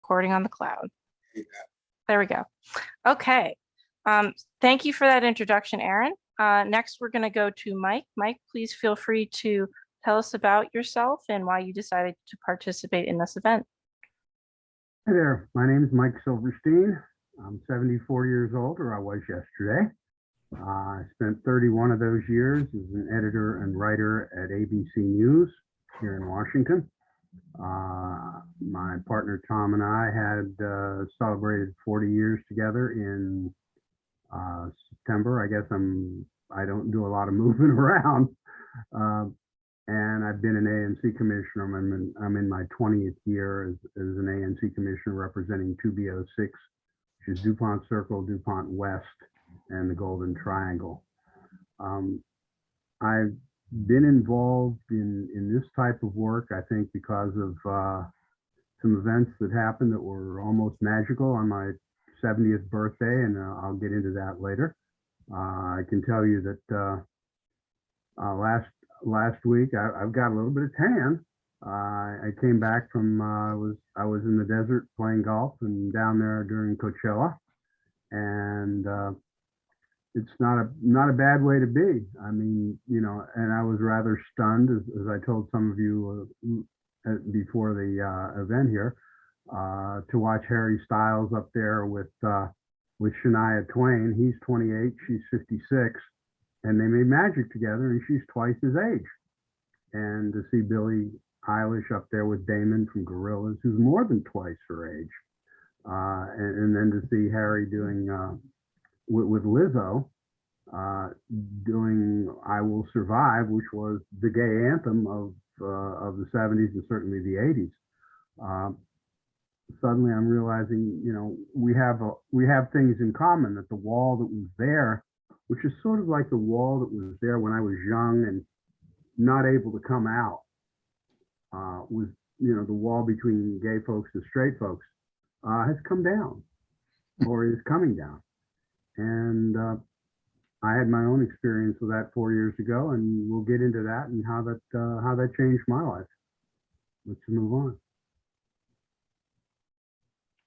recording on the cloud. There we go. Okay. Thank you for that introduction, Aaron. Next, we're going to go to Mike. Mike, please feel free to tell us about yourself and why you decided to participate in this event. Hi there. My name is Mike Silverstein. I'm 74 years old, or I was yesterday. I spent 31 of those years as an editor and writer at ABC News here in Washington. My partner Tom and I had celebrated 40 years together in September. I guess I don't do a lot of moving around, and I've been an ANC commissioner. I'm in my 20th year as an ANC commissioner representing 2B06, which is DuPont Circle, DuPont West, and the Golden Triangle. I've been involved in this type of work, I think, because of some events that happened that were almost magical on my 70th birthday, and I'll get into that later. I can tell you that last week I've got a little bit of tan. I came back from I was in the desert playing golf and down there during Coachella, and it's not a bad way to be. I mean, you know, and I was rather stunned, as I told some of you before the event here, to watch Harry Styles up there with Shania Twain. He's 28, she's 56, and they made magic together, and she's twice his age. And to see Billie Eilish up there with Damon from Gorillaz, who's more than twice her age, and then to see Harry doing with Lizzo doing "I Will Survive," which was the gay anthem of the 70s and certainly the 80s. Suddenly, I'm realizing, you know, we have things in common. That the wall that was there, which is sort of like the wall that was there when I was young and not able to come out, was, you know, the wall between gay folks and straight folks has come down, or is coming down. And I had my own experience with that 4 years ago, and we'll get into that and how that changed my life. Let's move on.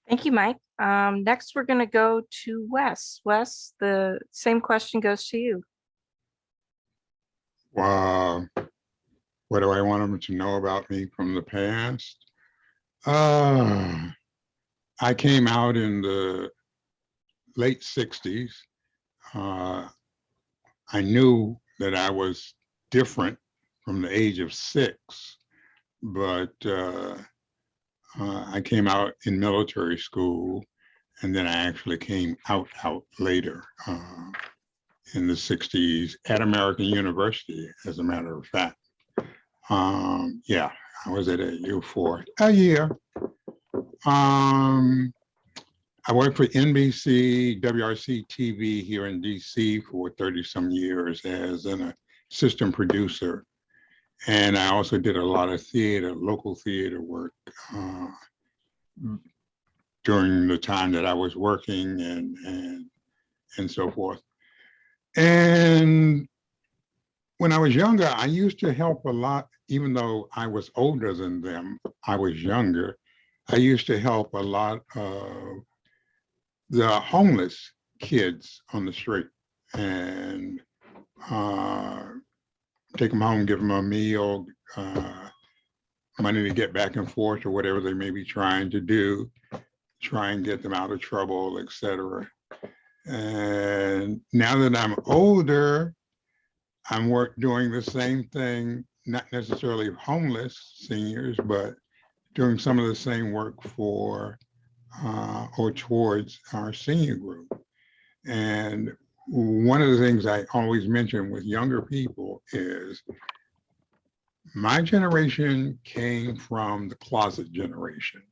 Thank you, Mike. Next, we're going to go to Wes. Wes, the same question goes to you. Wow. What do I want them to know about me from the past? I came out in the late 60s. I knew that I was different from the age of 6, but I came out in military school, and then I actually came out later in the 60s at American University, as a matter of fact. Yeah, I was at AU for a year. I worked for NBC, WRC TV here in DC for 30-some years as an assistant producer. And I also did a lot of theater, local theater work during the time that I was working and so forth. And when I was younger, I used to help a lot, even though I was older than them, I was younger. I used to help a lot of the homeless kids on the street and take them home, give them a meal, money to get back and forth or whatever they may be trying to do, try and get them out of trouble, etc. And now that I'm older, I'm doing the same thing, not necessarily homeless seniors, but doing some of the same work for or towards our senior group. And one of the things I always mention with younger people is my generation came from the closet generation.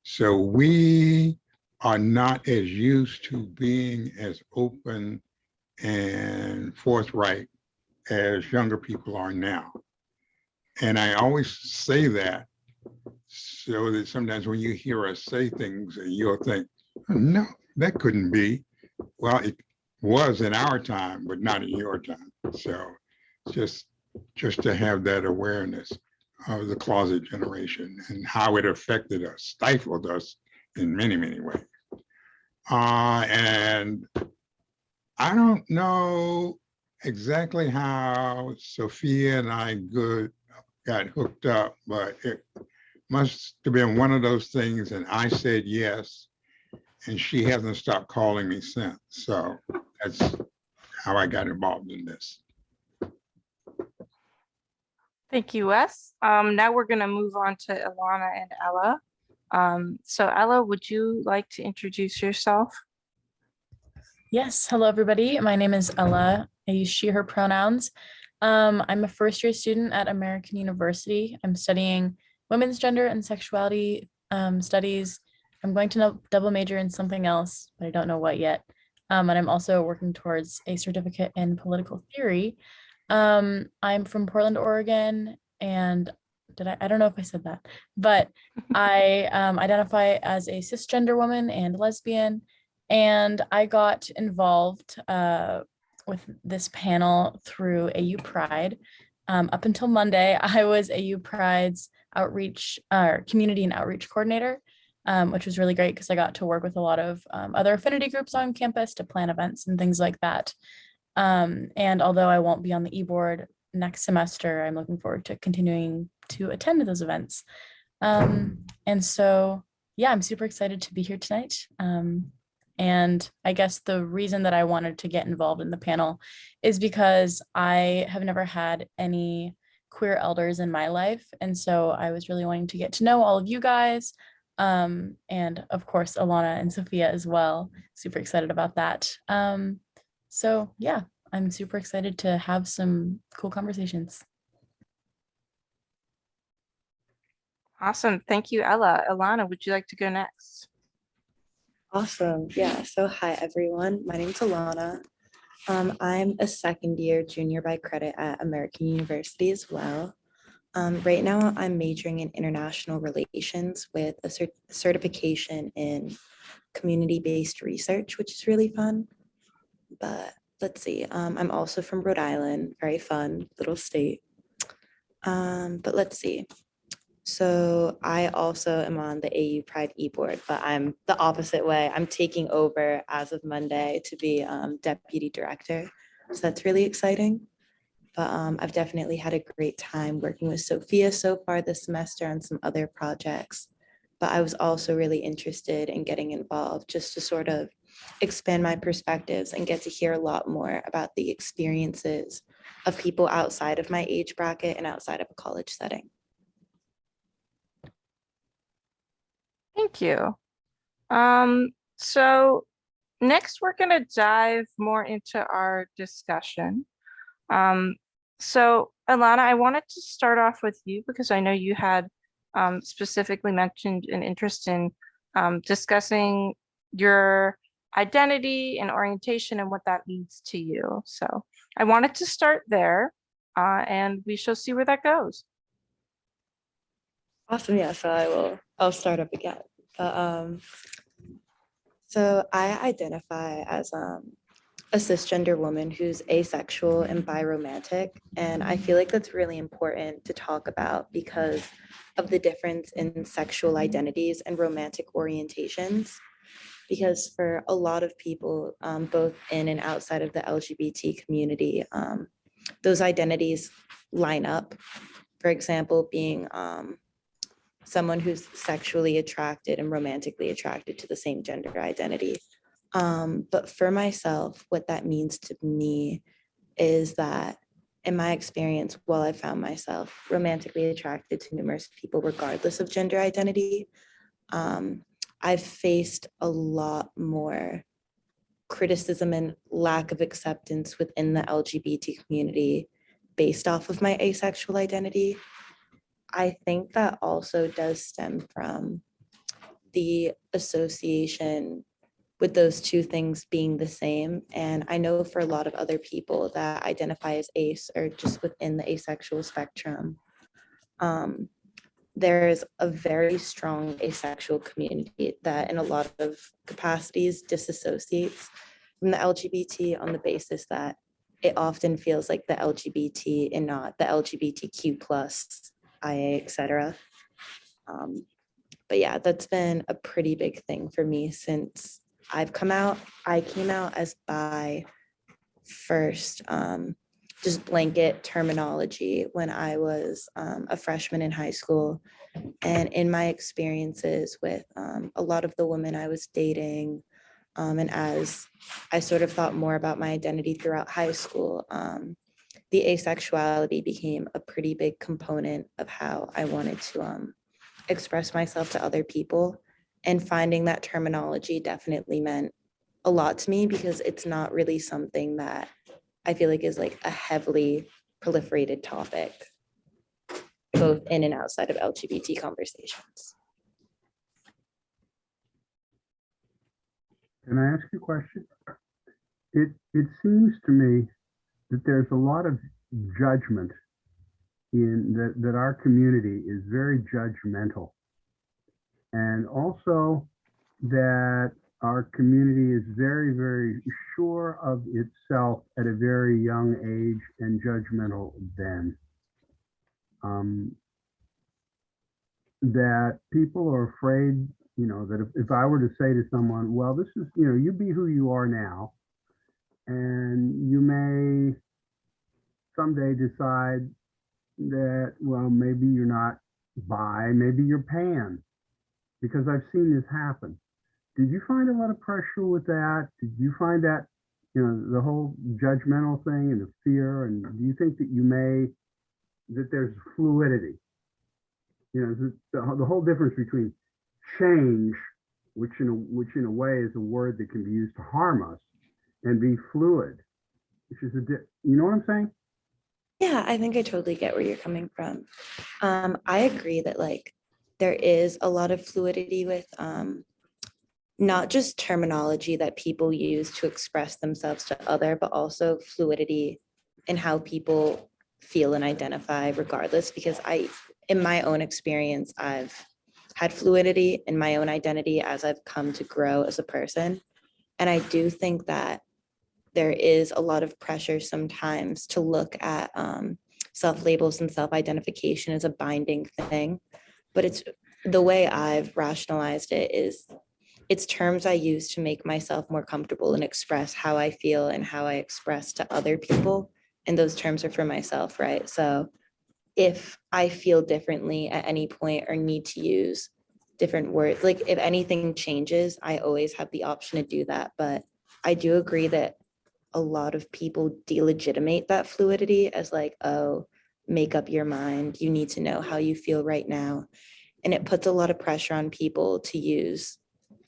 So we are not as used to being as open and forthright as younger people are now. And I always say that so that sometimes when you hear us say things, you'll think, no, that couldn't be. Well, it was in our time, but not in your time. So just to have that awareness. of the closet generation and how it affected us, stifled us in many, many ways. And I don't know exactly how Sophia and I got hooked up, but it must have been one of those things. And I said yes, and she hasn't stopped calling me since. So that's how I got involved in this. Thank you, Wes. Now we're going to move on to Ilana and Ella. So Ella, would you like to introduce yourself? Yes, hello everybody. My name is Ella. I use she, her pronouns. I'm a first-year student at American University. I'm studying women's gender and sexuality studies. I'm going to double major in something else, but I don't know what yet. And I'm also working towards a certificate in political theory. I'm from Portland, Oregon, and I don't know if I said that, but I identify as a cisgender woman and lesbian. And I got involved with this panel through AU Pride. Up until Monday, I was AU Pride's outreach, community and outreach coordinator, which was really great because I got to work with a lot of other affinity groups on campus to plan events and things like that. And although I won't be on the e-board next semester, I'm looking forward to continuing to attend those events. And so, yeah, I'm super excited to be here tonight. And I guess the reason that I wanted to get involved in the panel is because I have never had any queer elders in my life. And so I was really wanting to get to know all of you guys. And of course, Ilana and Sophia as well. Super excited about that. So yeah, I'm super excited to have some cool conversations. Awesome. Thank you, Ella. Ilana, would you like to go next? Awesome. Yeah. So hi, everyone. My name's Alana. I'm a second year junior by credit at American University as well. Right now, I'm majoring in international relations with a certification in community-based research, which is really fun. But let's see. I'm also from Rhode Island. Very fun little state. But let's see. So I also am on the AU Pride e-board, but I'm the opposite way. I'm taking over as of Monday to be deputy director. So that's really exciting. But I've definitely had a great time working with Sophia so far this semester on some other projects. But I was also really interested in getting involved just to sort of expand my perspectives and get to hear a lot more about the experiences of people outside of my age bracket and outside of a college setting. Thank you. So next we're going to dive more into our discussion. So Ilana, I wanted to start off with you because I know you had specifically mentioned an interest in discussing your identity and orientation and what that means to you. So I wanted to start there and we shall see where that goes. Awesome. Yeah, so I'll start up again. So I identify as a cisgender woman who's asexual and biromantic. And I feel like that's really important to talk about because of the difference in sexual identities and romantic orientations. Because for a lot of people, both in and outside of the LGBT community, those identities line up. For example, being someone who's sexually attracted and romantically attracted to the same gender identity. But for myself, what that means to me is that in my experience, while I found myself romantically attracted to numerous people, regardless of gender identity, I've faced a lot more criticism and lack of acceptance within the LGBT community based off of my asexual identity. I think that also does stem from the association with those two things being the same. And I know for a lot of other people that identify as ace or just within the asexual spectrum, there's a very strong asexual community that in a lot of capacities disassociates from the LGBT on the basis that it often feels like the LGBT and not the LGBTQ plus IA, etc. But yeah, that's been a pretty big thing for me since I've come out. I came out as bi first, just blanket terminology when I was a freshman in high school. And in my experiences with a lot of the women I was dating, and as I sort of thought more about my identity throughout high school, the asexuality became a pretty big component of how I wanted to express myself to other people. And finding that terminology definitely meant a lot to me because it's not really something that I feel like is like a heavily proliferated topic, both in and outside of LGBT conversations. Can I ask you a question? It seems to me that there's a lot of judgment in that our community is very judgmental. And also that our community is very, very sure of itself at a very young age and judgmental then. That people are afraid, you know, that if I were to say to someone, well, this is, you know, you be who you are now, and you may someday decide that, well, maybe you're not bi, maybe you're pan, because I've seen this happen. Did you find a lot of pressure with that? Did you find that, you know, the whole judgmental thing and the fear? And do you think that there's fluidity? You know, the whole difference between change, which in a way is a word that can be used to harm us, and be fluid, which is you know what I'm saying? Yeah, I think I totally get where you're coming from. I agree that like there is a lot of fluidity with not just terminology that people use to express themselves to other, but also fluidity in how people feel and identify regardless. Because in my own experience, I've had fluidity in my own identity as I've come to grow as a person. And I do think that there is a lot of pressure sometimes to look at self-labels and self-identification as a binding thing. But it's the way I've rationalized it is it's terms I use to make myself more comfortable and express how I feel and how I express to other people. And those terms are for myself, right? So if I feel differently at any point or need to use different words, like if anything changes, I always have the option to do that. But I do agree that a lot of people delegitimate that fluidity as like, oh, make up your mind. You need to know how you feel right now. And it puts a lot of pressure on people to use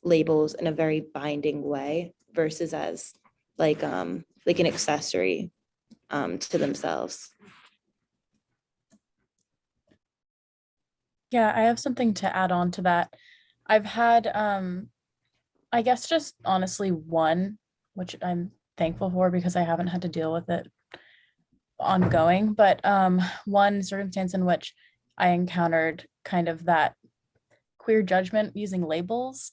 labels in a very binding way versus as like an accessory to themselves. Yeah, I have something to add on to that. I've had, I guess just honestly one, which I'm thankful for because I haven't had to deal with it ongoing, but one circumstance in which I encountered kind of that queer judgment using labels,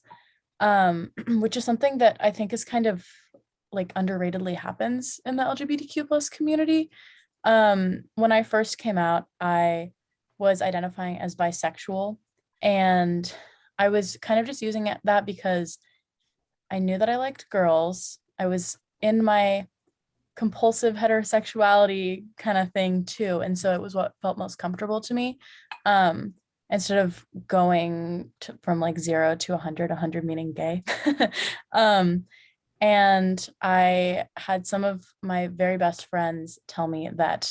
which is something that I think is kind of like underratedly happens in the LGBTQ plus community. When I first came out, I was identifying as bisexual, and I was kind of just using that because I knew that I liked girls. I was in my compulsive heterosexuality kind of thing too. And so it was what felt most comfortable to me. Instead of going from like 0 to 100 meaning gay. And I had some of my very best friends tell me that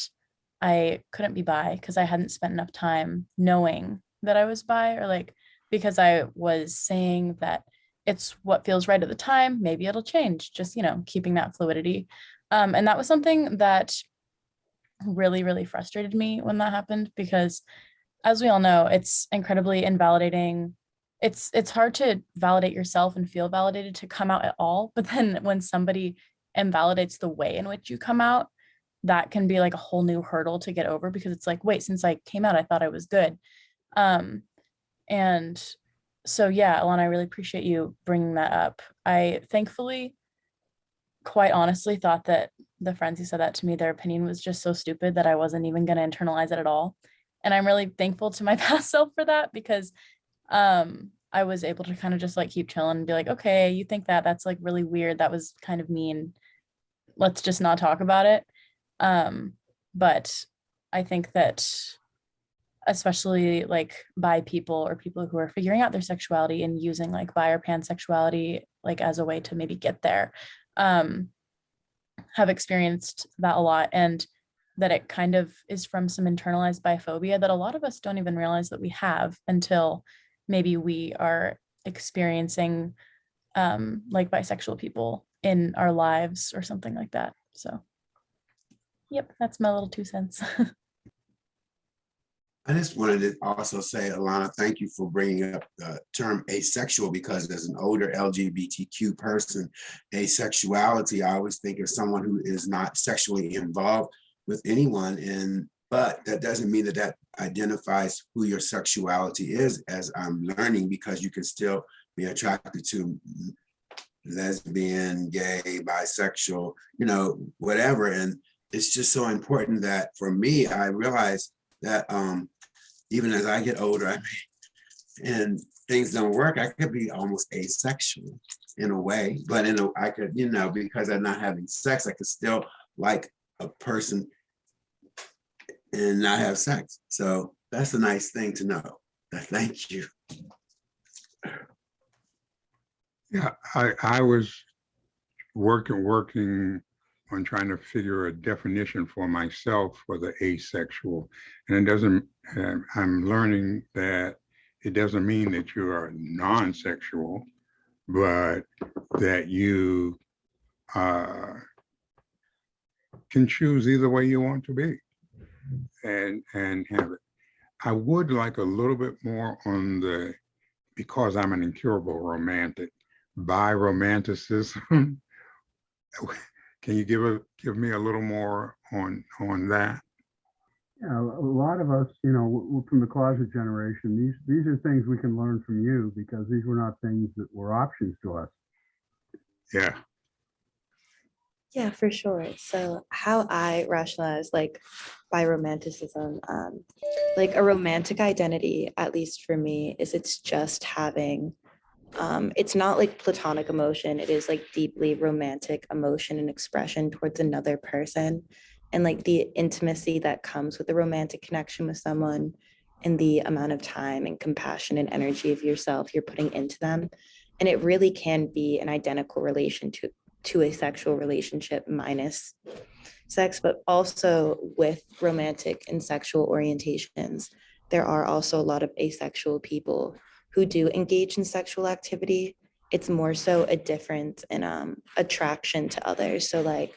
I couldn't be bi because I hadn't spent enough time knowing that I was bi, or like because I was saying that it's what feels right at the time, maybe it'll change, just, you know, keeping that fluidity. And that was something that really, really frustrated me when that happened, because as we all know, it's incredibly invalidating. It's hard to validate yourself and feel validated to come out at all. But then when somebody invalidates the way in which you come out, that can be like a whole new hurdle to get over, because it's like, wait, since I came out, I thought I was good. And so, yeah, Alana, I really appreciate you bringing that up. I thankfully, quite honestly, thought that the friends who said that to me, their opinion was just so stupid that I wasn't even going to internalize it at all. And I'm really thankful to my past self for that, because I was able to kind of just like keep chilling and be like, okay, you think that, that's like really weird. That was kind of mean. Let's just not talk about it. But I think that especially like bi people or people who are figuring out their sexuality and using like bi or pansexuality like as a way to maybe get there, have experienced that a lot, and that it kind of is from some internalized biphobia that a lot of us don't even realize that we have until maybe we are experiencing like bisexual people in our lives or something like that. So yep, that's my little 2 cents. I just wanted to also say, Alana, thank you for bringing up the term asexual, because as an older LGBTQ person, asexuality, I always think of someone who is not sexually involved with anyone. But that doesn't mean that that identifies who your sexuality is, as I'm learning, because you can still be attracted to lesbian, gay, bisexual, whatever. And it's just so important that for me, I realize that even as I get older, and things don't work, I could be almost asexual in a way, but I could, because I'm not having sex, I could still like a person and not have sex. So that's a nice thing to know. Thank you. Yeah, I was working on trying to figure a definition for myself for the asexual. And it doesn't, I'm learning that it doesn't mean that you are non-sexual, but that you can choose either way you want to be and have it. I would like a little bit more on the, because I'm an incurable romantic, bi-romanticism. Can you give me a little more on that? Yeah, a lot of us, we're from the closet generation, these are things we can learn from you, because these were not things that were options to us. Yeah. Yeah, for sure. So how I rationalize like biromanticism, like a romantic identity, at least for me, is it's just having, it's not like platonic emotion. It is like deeply romantic emotion and expression towards another person, and like the intimacy that comes with a romantic connection with someone, and the amount of time and compassion and energy of yourself you're putting into them. And it really can be an identical relation to a sexual relationship minus sex, but also with romantic and sexual orientations, there are also a lot of asexual people who do engage in sexual activity. It's more so a difference in attraction to others. So like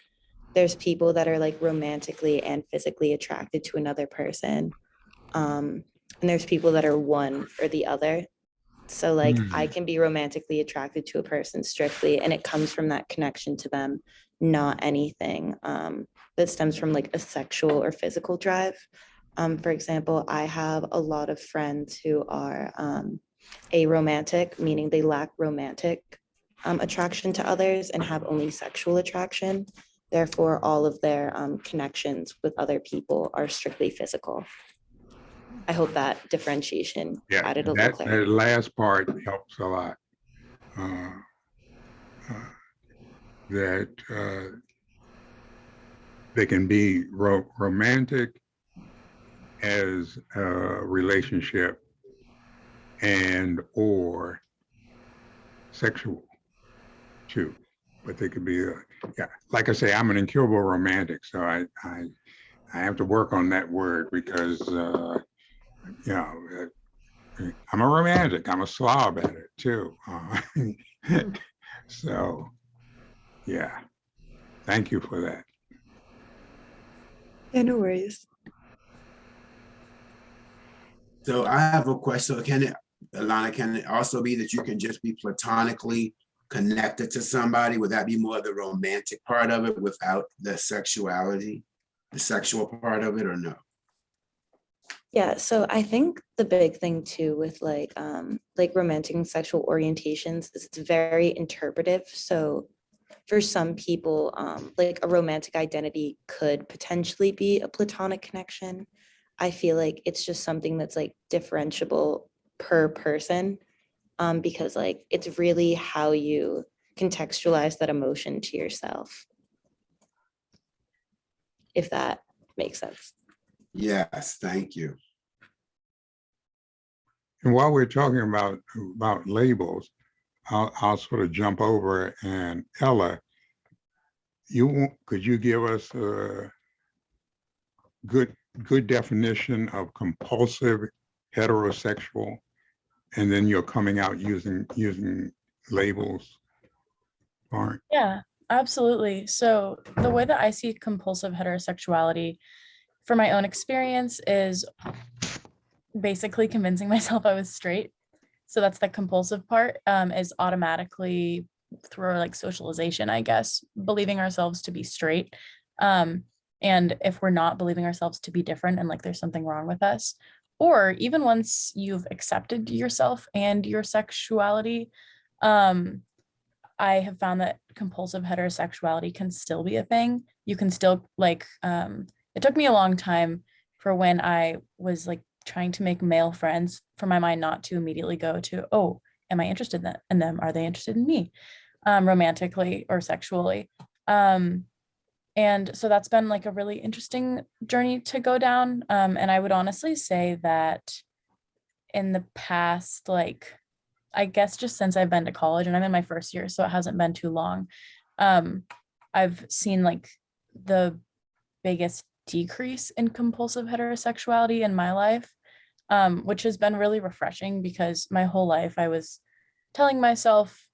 there's people that are like romantically and physically attracted to another person. And there's people that are one or the other. So like I can be romantically attracted to a person strictly, and it comes from that connection to them, not anything that stems from like a sexual or physical drive. For example, I have a lot of friends who are aromantic, meaning they lack romantic attraction to others and have only sexual attraction. Therefore, all of their connections with other people are strictly physical. I hope that differentiation added a little clarity. That last part helps a lot. That they can be romantic as a relationship and or sexual too, but they could be like I say, I'm an incurable romantic, so I have to work on that word, because I'm a romantic, I'm a slob at it too. So yeah, thank you for that. Yeah, no worries. So I have a question. Alana, can it also be that you can just be platonically connected to somebody? Would that be more the romantic part of it without the sexuality, the sexual part of it, or no? Yeah, so I think the big thing too with like romantic and sexual orientations is it's very interpretive. So for some people, like a romantic identity could potentially be a platonic connection. I feel like it's just something that's like differentiable per person, because like it's really how you contextualize that emotion to yourself, if that makes sense. Yes, thank you. And while we're talking about labels, I'll sort of jump over, and Ella, could you give us a good definition of compulsive heterosexual, and then you're coming out using labels? All right. Yeah, absolutely. So the way that I see compulsive heterosexuality from my own experience is basically convincing myself I was straight. So that's the compulsive part, is automatically through like socialization, I guess, believing ourselves to be straight. And if we're not believing ourselves to be different and like there's something wrong with us, or even once you've accepted yourself and your sexuality, I have found that compulsive heterosexuality can still be a thing. You can still like, it took me a long time for when I was like trying to make male friends for my mind not to immediately go to, oh, am I interested in them? Are they interested in me, romantically or sexually? And so that's been like a really interesting journey to go down. And I would honestly say that in the past, like, I guess just since I've been to college, and I'm in my first year, so it hasn't been too long, I've seen like the biggest decrease in compulsive heterosexuality in my life, which has been really refreshing because my whole life I was telling myself,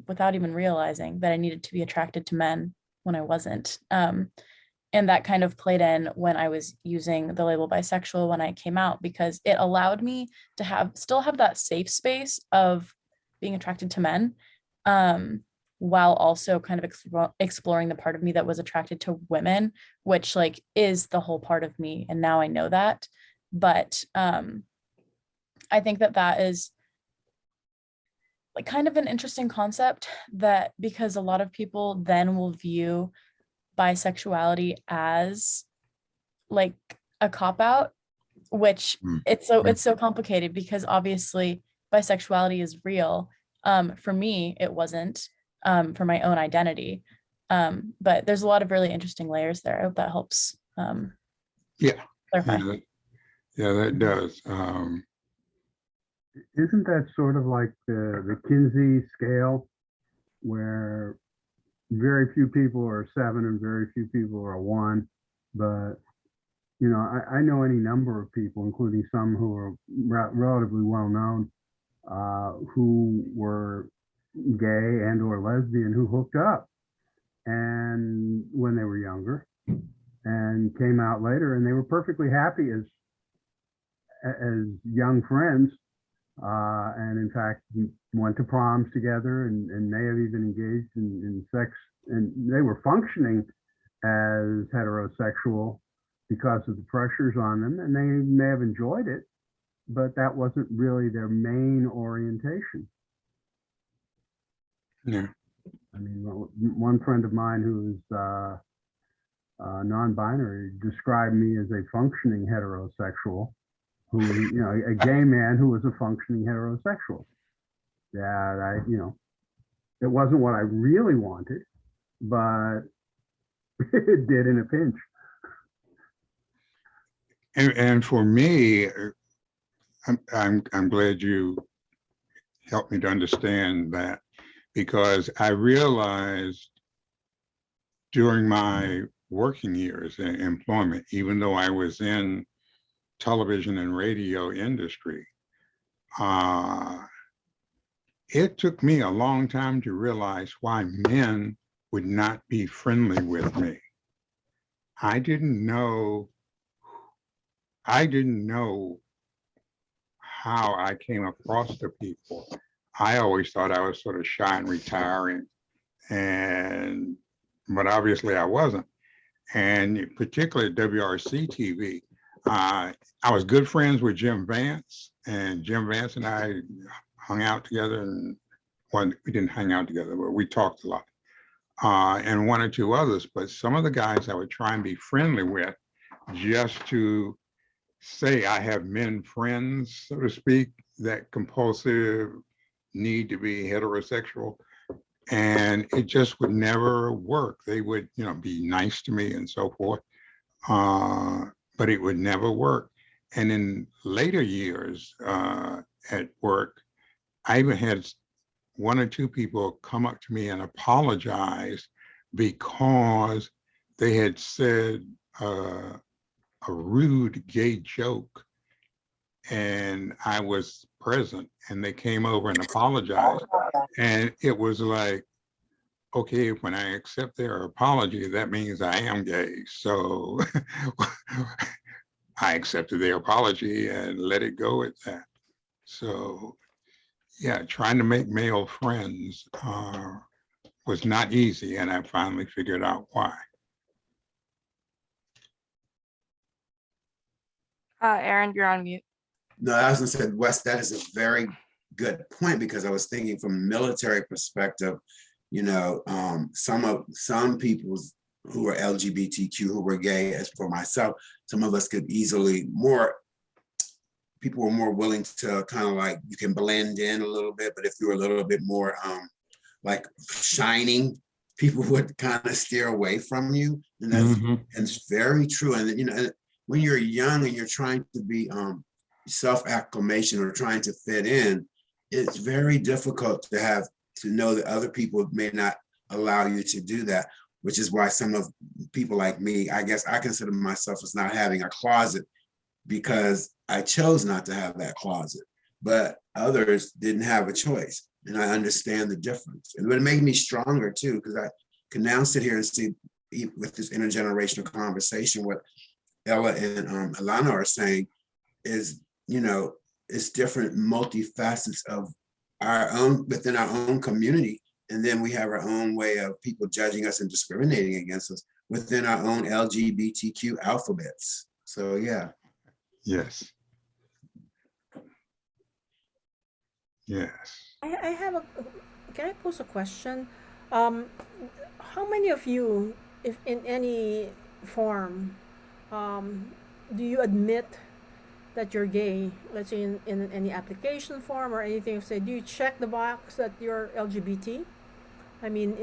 without even realizing, that I needed to be attracted to men when I wasn't. And that kind of played in when I was using the label bisexual when I came out, because it allowed me to still have that safe space of being attracted to men, while also kind of exploring the part of me that was attracted to women, which like is the whole part of me. And now I know that. But I think that is like kind of an interesting concept, that because a lot of people then will view bisexuality as like a cop out, which it's so complicated because obviously bisexuality is real. For me, it wasn't, for my own identity. But there's a lot of really interesting layers there. I hope that helps. Yeah. Clarify. Yeah, that does. Isn't that sort of like the Kinsey scale, where very few people are a 7 and very few people are a 1? But, you know, I know any number of people, including some who are relatively well known, who were gay and or lesbian, who hooked up and when they were younger and came out later, and they were perfectly happy as young friends, and in fact went to proms together and may have even engaged in sex, and they were functioning as heterosexual because of the pressures on them, and they may have enjoyed it, but that wasn't really their main orientation. Yeah. I mean, one friend of mine who's non-binary described me as a functioning heterosexual, who, you know, a gay man who was a functioning heterosexual. That it wasn't what I really wanted, but it did in a pinch. And for me, I'm glad you helped me to understand that, because I realized during my working years in employment, even though I was in television and radio industry, it took me a long time to realize why men would not be friendly with me. I didn't know how I came across the people. I always thought I was sort of shy and retiring, but obviously I wasn't. And particularly at WRC TV, I was good friends with Jim Vance, and Jim Vance and I hung out together, and well, we didn't hang out together, but we talked a lot, and one or two others. But some of the guys I would try and be friendly with just to say I have men friends, so to speak, that compulsive need to be heterosexual, and it just would never work. They would, be nice to me and so forth, but it would never work. And in later years at work, I even had one or two people come up to me and apologize because they had said a rude gay joke, and I was present, and they came over and apologized. And it was like, okay, when I accept their apology, that means I am gay. So I accepted their apology and let it go at that. So yeah, trying to make male friends was not easy, and I finally figured out why. Aaron, you're on mute. No, I was gonna say, Wes, that is a very good point, because I was thinking from a military perspective, some people who are LGBTQ, who were gay, as for myself, some of us could people were more willing to kind of like, you can blend in a little bit, but if you were a little bit more like shining, people would kind of steer away from you. And it's very true. And when you're young and you're trying to be self-acclamation or trying to fit in, it's very difficult to know that other people may not allow you to do that, which is why some of people like me, I guess I consider myself as not having a closet, because I chose not to have that closet, but others didn't have a choice. And I understand the difference. And it would make me stronger too, because I can now sit here and see with this intergenerational conversation, what Ella and Alana are saying is, it's different multifacets of our own, within our own community. And then we have our own way of people judging us and discriminating against us within our own LGBTQ alphabets. So yeah. Yes. Yes. Can I pose a question? How many of you, if in any form, do you admit that you're gay? Let's say in any application form or anything, say, do you check the box that you're LGBT? I mean,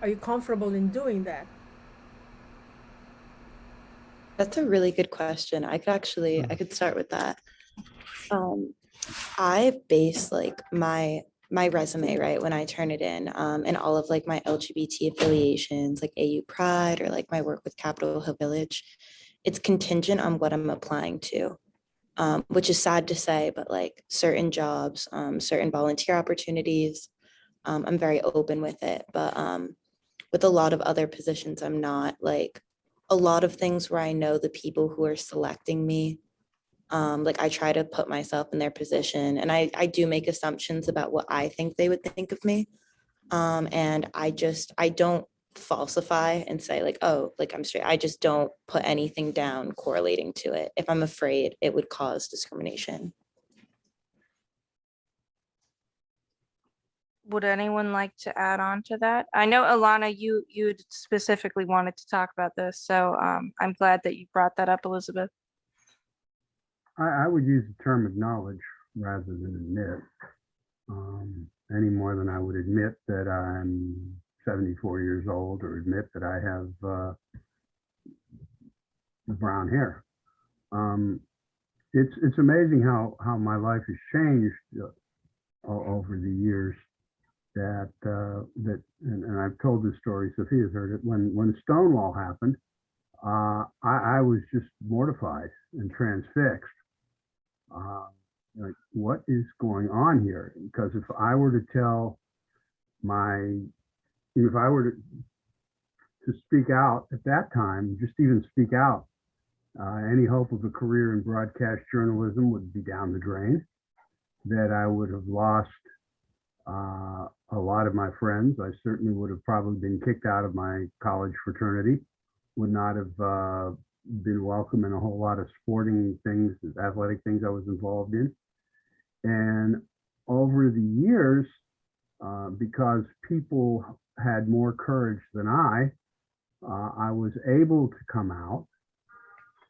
are you comfortable in doing that? That's a really good question. I could start with that. I base like my resume, right, when I turn it in, and all of like my LGBT affiliations, like AU Pride or like my work with Capitol Hill Village, it's contingent on what I'm applying to, which is sad to say, but like certain jobs, certain volunteer opportunities, I'm very open with it. But with a lot of other positions, I'm not. Like a lot of things where I know the people who are selecting me, like I try to put myself in their position, and I do make assumptions about what I think they would think of me. And I don't falsify and say like, oh, like I'm straight. I just don't put anything down correlating to it if I'm afraid it would cause discrimination. Would anyone like to add on to that? I know, Alana, you specifically wanted to talk about this, so I'm glad that you brought that up, Elizabeth. I would use the term acknowledge rather than admit, any more than I would admit that I'm 74 years old or admit that I have brown hair. It's amazing how my life has changed over the years. And I've told this story, Sophia's heard it. When Stonewall happened, I was just mortified and transfixed. Like, what is going on here? Because if I were to speak out at that time, just even speak out, any hope of a career in broadcast journalism would be down the drain, that I would have lost a lot of my friends. I certainly would have probably been kicked out of my college fraternity, would not have been welcome in a whole lot of sporting things, athletic things I was involved in. And over the years, because people had more courage than I was able to come out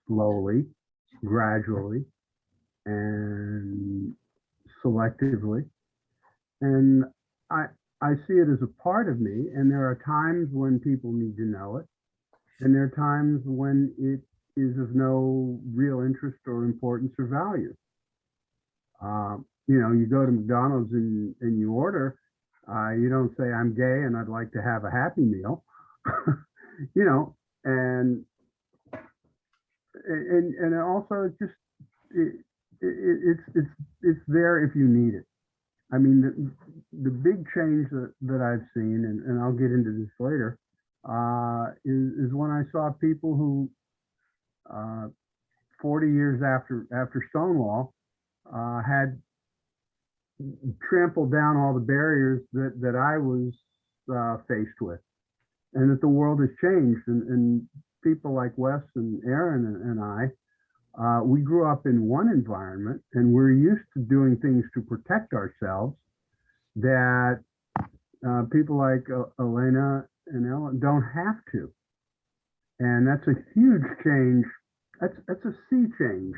slowly gradually and selectively. And I, I see it as a part of me, and there are times when people need to know it, and there are times when it is of no real interest or importance or value. You go to McDonald's and you order, you don't say, I'm gay and I'd like to have a Happy Meal, and also it's just, it's there if you need it. I mean, the big change that I've seen, and I'll get into this later, is when I saw people who, 40 years after Stonewall, had trampled down all the barriers that I was faced with, and that the world has changed. And people like Wes and Aaron and I, we grew up in one environment, and we're used to doing things to protect ourselves that people like Elena and Ellen don't have to. And that's a huge change. That's a sea change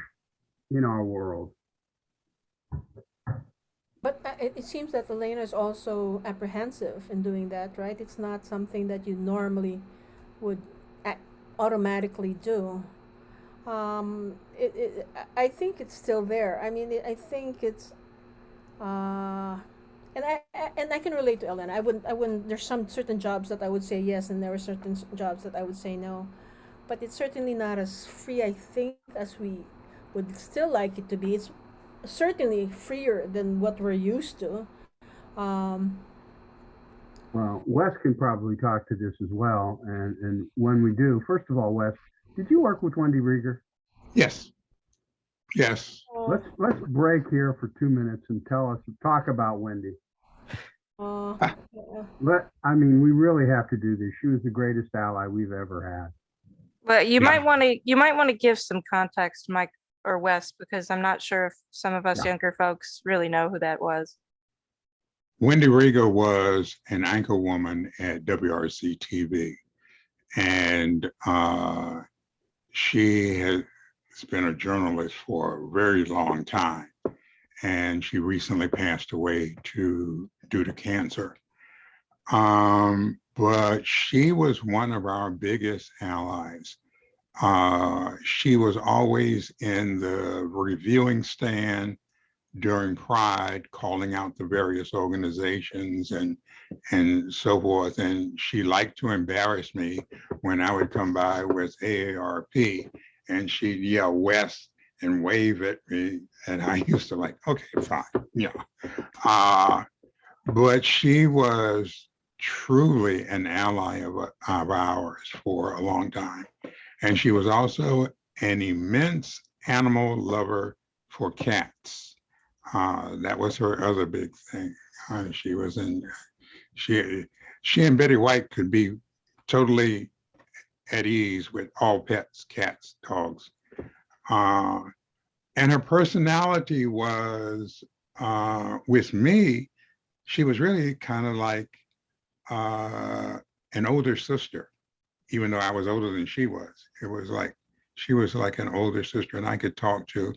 in our world. But it seems that Elena is also apprehensive in doing that, right? It's not something that you normally would a- automatically do. I think it's still there. I mean, I think it's, and I can relate to Elena. I wouldn't. There's some certain jobs that I would say yes, and there are certain jobs that I would say no. But it's certainly not as free, I think, as we would still like it to be. It's certainly freer than what we're used to. Um, Well, Wes can probably talk to this as well. And when we do, first of all, Wes, did you work with Wendy Rieger? Yes, yes. Let's break here for 2 minutes and talk about Wendy. uh, We really have to do this. She was the greatest ally we've ever had. But you Yeah. might want to give some context, Mike or Wes, because I'm not sure if some of us Yeah. younger folks really know who that was. Wendy Rieger was an anchor woman at WRC TV, and she has been a journalist for a very long time, and she recently passed away due to cancer. But she was one of our biggest allies. She was always in the reviewing stand during Pride, calling out the various organizations and so forth. And she liked to embarrass me when I would come by with AARP, and she'd yell West and wave at me, and I used to like, okay, fine, yeah. But she was truly an ally of ours for a long time. And she was also an immense animal lover for cats. That was her other big thing. She and Betty White could be totally at ease with all pets, cats, dogs. And her personality was, with me, she was really kind of like an older sister, even though I was older than she was. It was like she was like an older sister, and I could talk to,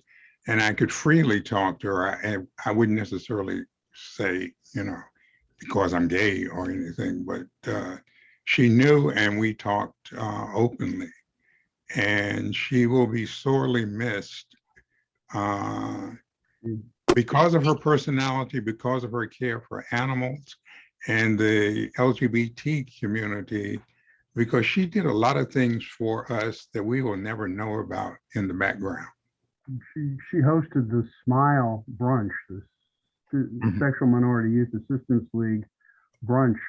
and I could freely talk to her. And I wouldn't necessarily say, because I'm gay or anything, but she knew, and we talked openly. And she will be sorely missed because of her personality, because of her care for animals and the LGBT community, because she did a lot of things for us that we will never know about in the background. She hosted the Smile brunch, the Sexual Minority Youth Assistance League brunch,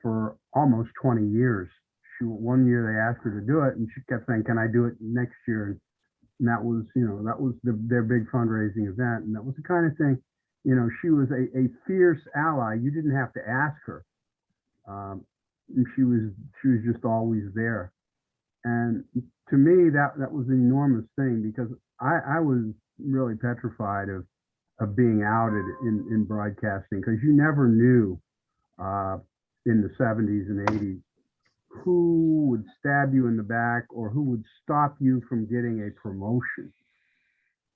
for almost 20 years. One year they asked her to do it, and she kept saying, "Can I do it next year?" And that was their big fundraising event, and that was the kind of thing. She was a fierce ally. You didn't have to ask her. She was just always there. And to me, that was an enormous thing, because I was really petrified of being outed in broadcasting, because you never knew in the 70s and 80s who would stab you in the back or who would stop you from getting a promotion.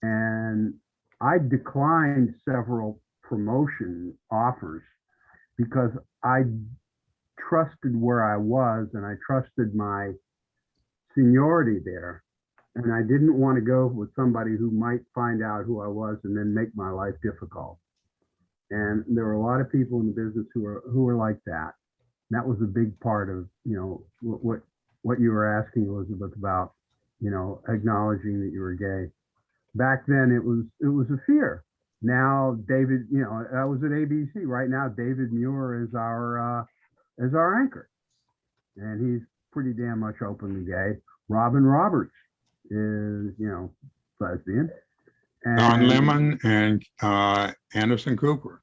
And I declined several promotion offers because I trusted where I was and I trusted my seniority there. And I didn't want to go with somebody who might find out who I was and then make my life difficult. And there were a lot of people in the business who were like that. And that was a big part of, you know, what you were asking, Elizabeth, about, you know, acknowledging that you were gay. Back then it was a fear. Now David, you know, I was at ABC. Right now David Muir is our anchor, and he's pretty damn much openly gay. Robin Roberts is, you know, lesbian. Don Lemon and Anderson Cooper.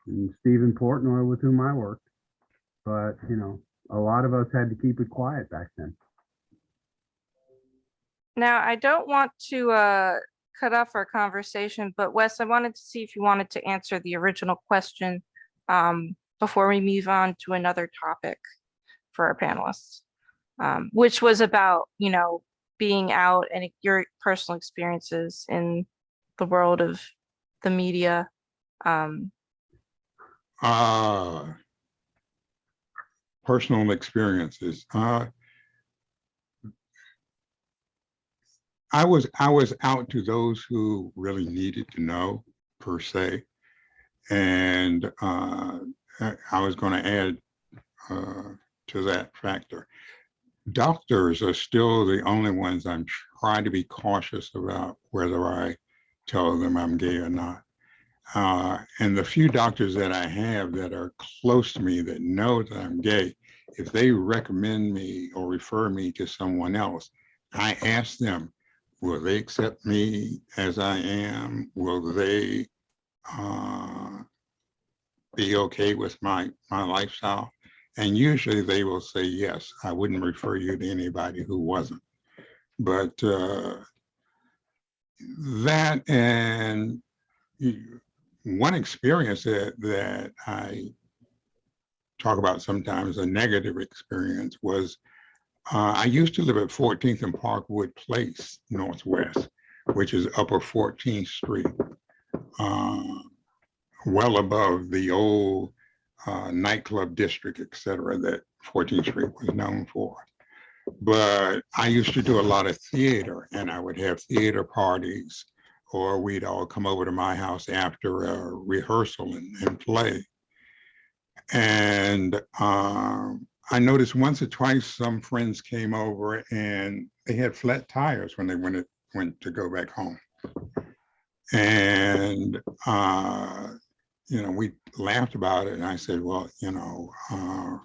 And Stephen Portnoy, with whom I worked. But, you know, a lot of us had to keep it quiet back then. Now, I don't want to cut off our conversation, but Wes, I wanted to see if you wanted to answer the original question before we move on to another topic for our panelists, which was about, you know, being out and your personal experiences in the world of the media. Personal experiences. I was out to those who really needed to know, per se, and I was going to add to that factor. Doctors are still the only ones I'm trying to be cautious about whether I tell them I'm gay or not. And the few doctors that I have that are close to me that know that I'm gay, if they recommend me or refer me to someone else, I ask them, will they accept me as I am? Will they be okay with my lifestyle? And usually they will say, yes, I wouldn't refer you to anybody who wasn't. But that, and one experience that I talk about sometimes, a negative experience, was I used to live at 14th and Parkwood Place, Northwest, which is upper 14th Street, well above the old nightclub district, et cetera, that 14th Street was known for. But I used to do a lot of theater, and I would have theater parties, or we'd all come over to my house after a rehearsal and play. And I noticed once or twice some friends came over and they had flat tires when they went to go back home. And you know, we laughed about it, and I said, well, you know, I'm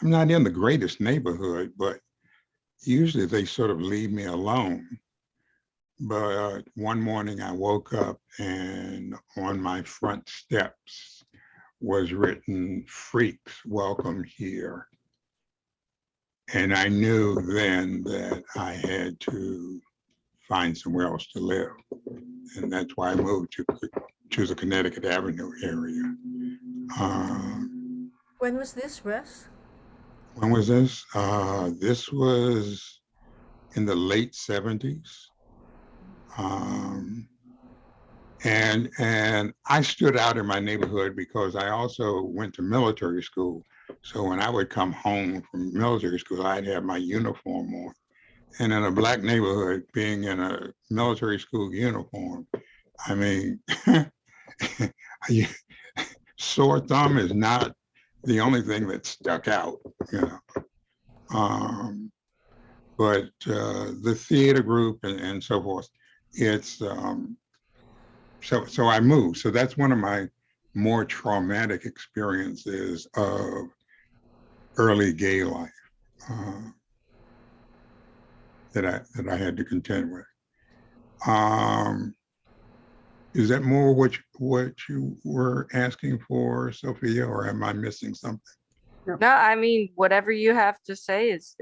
not in the greatest neighborhood, but usually they sort of leave me alone. But one morning I woke up and on my front steps was written, "Freaks, welcome here." And I knew then that I had to find somewhere else to live. And that's why I moved to the Connecticut Avenue area. When was this, Wes? When was this? This was in the late 70s. And I stood out in my neighborhood because I also went to military school. So when I would come home from military school, I'd have my uniform on. And in a Black neighborhood, being in a military school uniform, I mean, sore thumb is not the only thing that stuck out, you know. But the theater group and so forth, it's, so I moved. So that's one of my more traumatic experiences of early gay life that I had to contend with. Is that more what you were asking for, Sophia, or am I missing something? No, I mean, whatever you have to say is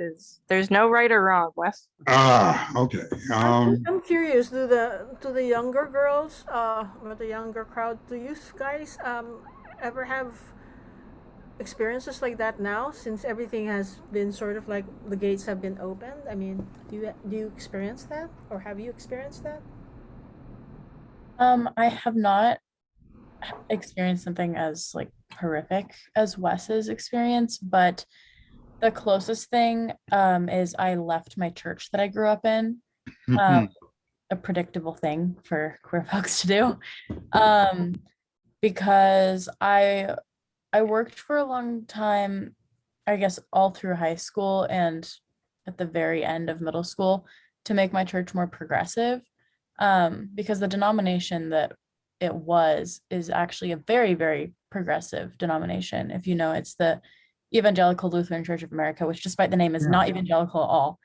there's no right or wrong, Wes. Okay. I'm curious, to the younger girls, or the younger crowd, do you guys ever have experiences like that now since everything has been sort of like the gates have been opened? I mean, do you experience that, or have you experienced that? I have not experienced something as like horrific as Wes's experience, but the closest thing is I left my church that I grew up in. Um, a predictable thing for queer folks to do. Because I worked for a long time, I guess all through high school and at the very end of middle school to make my church more progressive. Because the denomination that it was is actually a very, very progressive denomination. If you know, it's the Evangelical Lutheran Church of America, which despite the name is Yeah. not evangelical at all.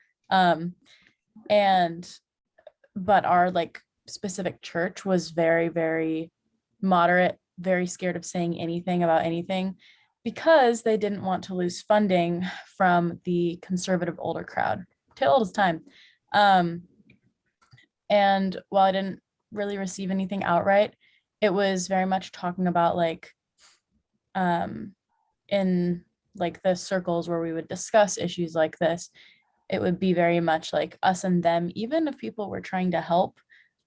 But our like specific church was very, very moderate, very scared of saying anything about anything because they didn't want to lose funding from the conservative older crowd till oldest time. And while I didn't really receive anything outright, it was very much talking about like in like the circles where we would discuss issues like this, it would be very much like us and them, even if people were trying to help.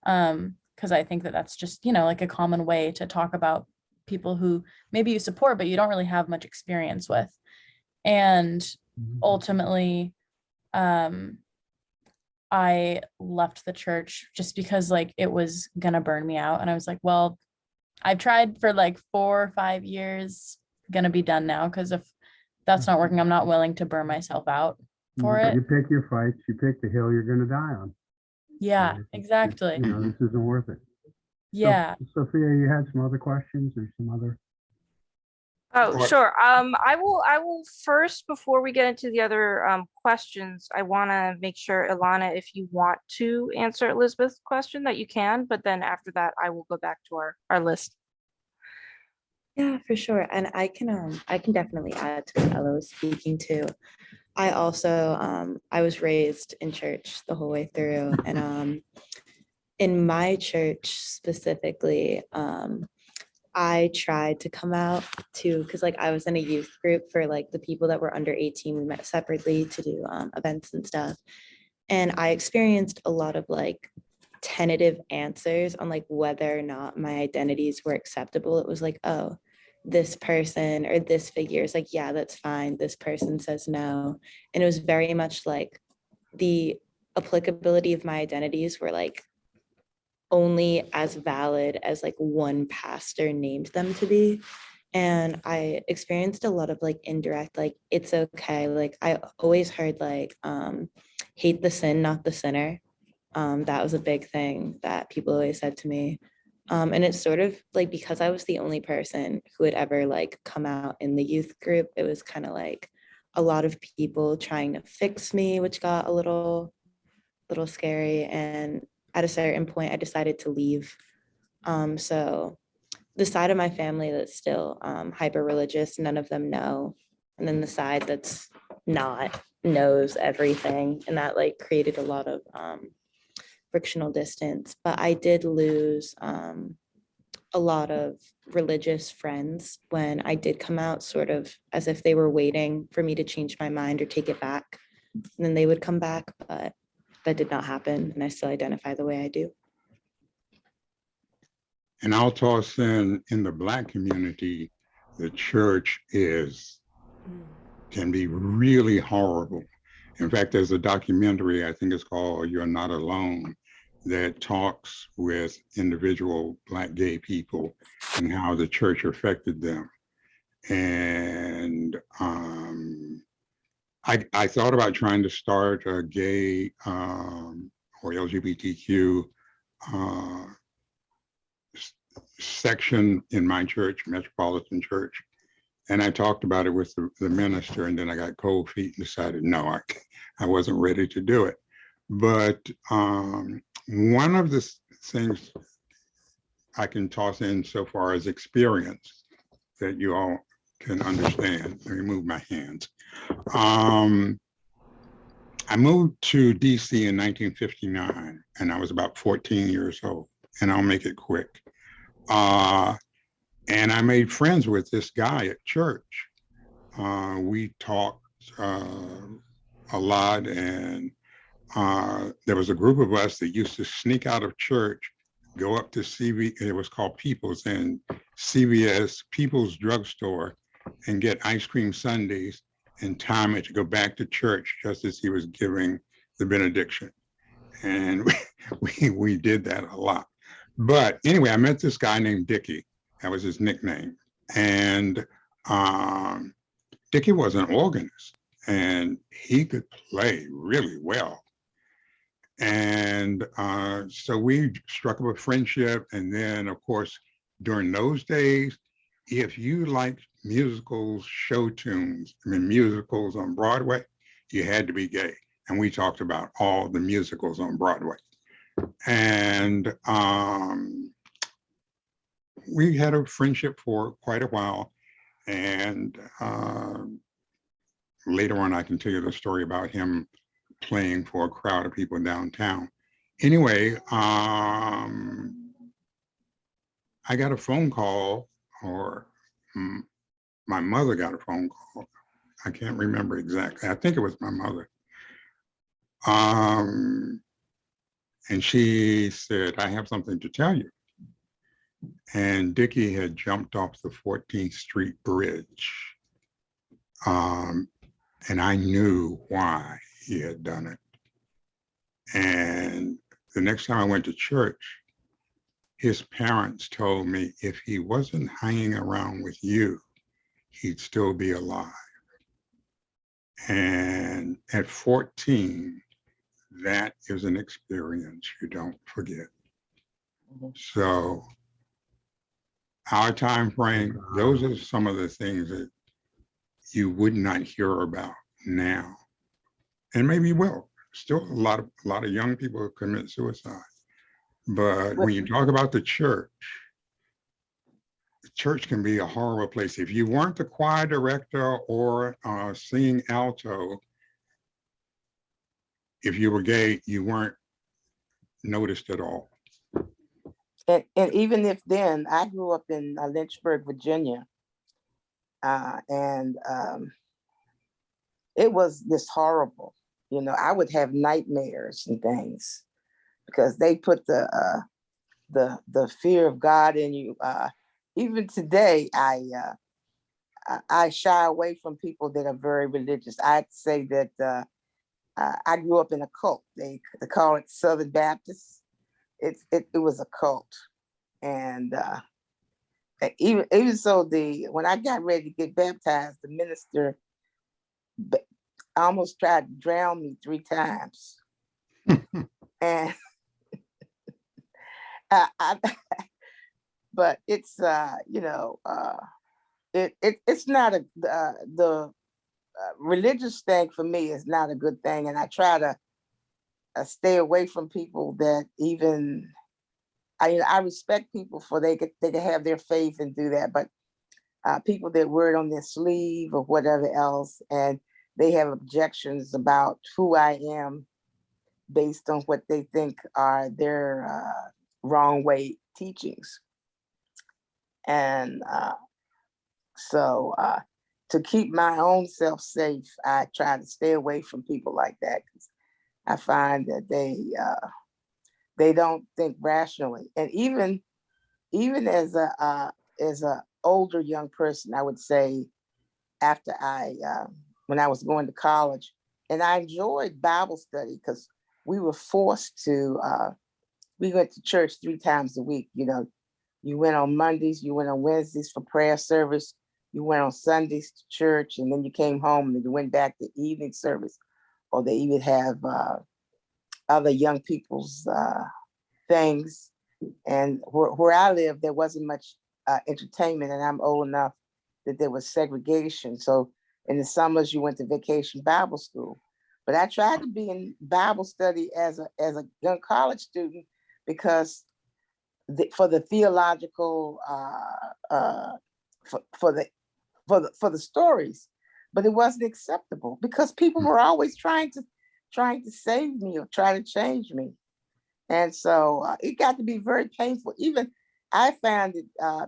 Because I think that that's just, you know, like a common way to talk about people who maybe you support, but you don't really have much experience with. And ultimately, I left the church just because like it was gonna burn me out. And I was like, well, I've tried for like 4 or 5 years, gonna be done now. Because if that's not working, I'm not willing to burn myself out for it. You pick your fights, you pick the hill you're going to die on. Yeah, It's- exactly. You know, this isn't worth it. Yeah. So, Sophia, you had some other questions or some other? Oh, What- sure. I will first, before we get into the other questions, I want to make sure, Ilana, if you want to answer Elizabeth's question, that you can, but then after that, I will go back to our list. Yeah, for sure. And I can definitely add to what Ella was speaking to. I also I was raised in church the whole way through. And in my church specifically, I tried to come out to, because like I was in a youth group for like the people that were under 18. We met separately to do events and stuff. And I experienced a lot of like tentative answers on like whether or not my identities were acceptable. It was like, oh, this person or this figure is like, yeah, that's fine. This person says no. And it was very much like the applicability of my identities were like only as valid as like one pastor named them to be. And I experienced a lot of like indirect, like, it's okay. Like I always heard like, hate the sin, not the sinner. That was a big thing that people always said to me. And it's sort of like, because I was the only person who had ever like come out in the youth group, it was kind of like a lot of people trying to fix me, which got a little scary. And at a certain point, I decided to leave. So the side of my family that's still hyper religious, none of them know. And then the side that's not knows everything. And that like created a lot of frictional distance. But I did lose a lot of religious friends when I did come out, sort of as if they were waiting for me to change my mind or take it back. And then they would come back, but that did not happen. And I still identify the way I do. And I'll toss in the Black community, the church can be really horrible. In fact, there's a documentary, I think it's called You're Not Alone, that talks with individual Black gay people and how the church affected them. And I thought about trying to start a gay or LGBTQ section in my church, Metropolitan Church. And I talked about it with the minister, and then I got cold feet and decided, no, I wasn't ready to do it. But one of the things I can toss in so far as experience that you all can understand. Let me move my hands. I moved to DC in 1959, and I was about 14 years old, and I'll make it quick. And I made friends with this guy at church. We talked a lot, and there was a group of us that used to sneak out of church, go up to it was called People's, and CVS, People's Drugstore, and get ice cream sundaes and time it to go back to church just as he was giving the benediction. And we did that a lot. But anyway, I met this guy named Dickie. That was his nickname. And Dickie was an organist, and he could play really well. And so we struck up a friendship. And then, of course, during those days, if you liked musicals, show tunes, musicals on Broadway, you had to be gay. And we talked about all the musicals on Broadway. And we had a friendship for quite a while. And later on, I can tell you the story about him playing for a crowd of people downtown. Anyway, I got a phone call, or my mother got a phone call. I can't remember exactly. I think it was my mother. And she said, I have something to tell you. And Dickie had jumped off the 14th Street Bridge. And I knew why he had done it. And the next time I went to church, his parents told me if he wasn't hanging around with you, he'd still be alive. And at 14, that is an experience you don't forget. So our time frame, those are some of the things that you would not hear about now. And maybe you will. Still a lot of young people commit suicide. But when you talk about the church can be a horrible place. If you weren't the choir director or singing alto, if you were gay, you weren't noticed at all. And even if then, I grew up in Lynchburg, Virginia, and it was just horrible. You know, I would have nightmares and things because they put the fear of God in you. Even today, I shy away from people that are very religious. I'd say that I grew up in a cult. They call it Southern Baptist. It was a cult, and even so, when I got ready to get baptized, the minister almost tried to drown me 3 times, and but it's it's not the religious thing for me is not a good thing, and I try to stay away from people that even I respect people for they can have their faith and do that, but people that wear it on their sleeve or whatever else, and they have objections about who I am based on what they think are their wrong way teachings. And so to keep my own self safe, I try to stay away from people like that, because I find that they don't think rationally. And even as a older young person, I would say after when I was going to college, and I enjoyed Bible study because we were forced to, we went to church 3 times a week. You know, you went on Mondays, you went on Wednesdays for prayer service, you went on Sundays to church, and then you came home and you went back to evening service, or they even have other young people's things. And where I live, there wasn't much entertainment, and I'm old enough that there was segregation. So in the summers, you went to vacation Bible school. But I tried to be in Bible study as a young college student because for the theological for the stories, but it wasn't acceptable because people were always trying to save me or try to change me. And so it got to be very painful. Even I found it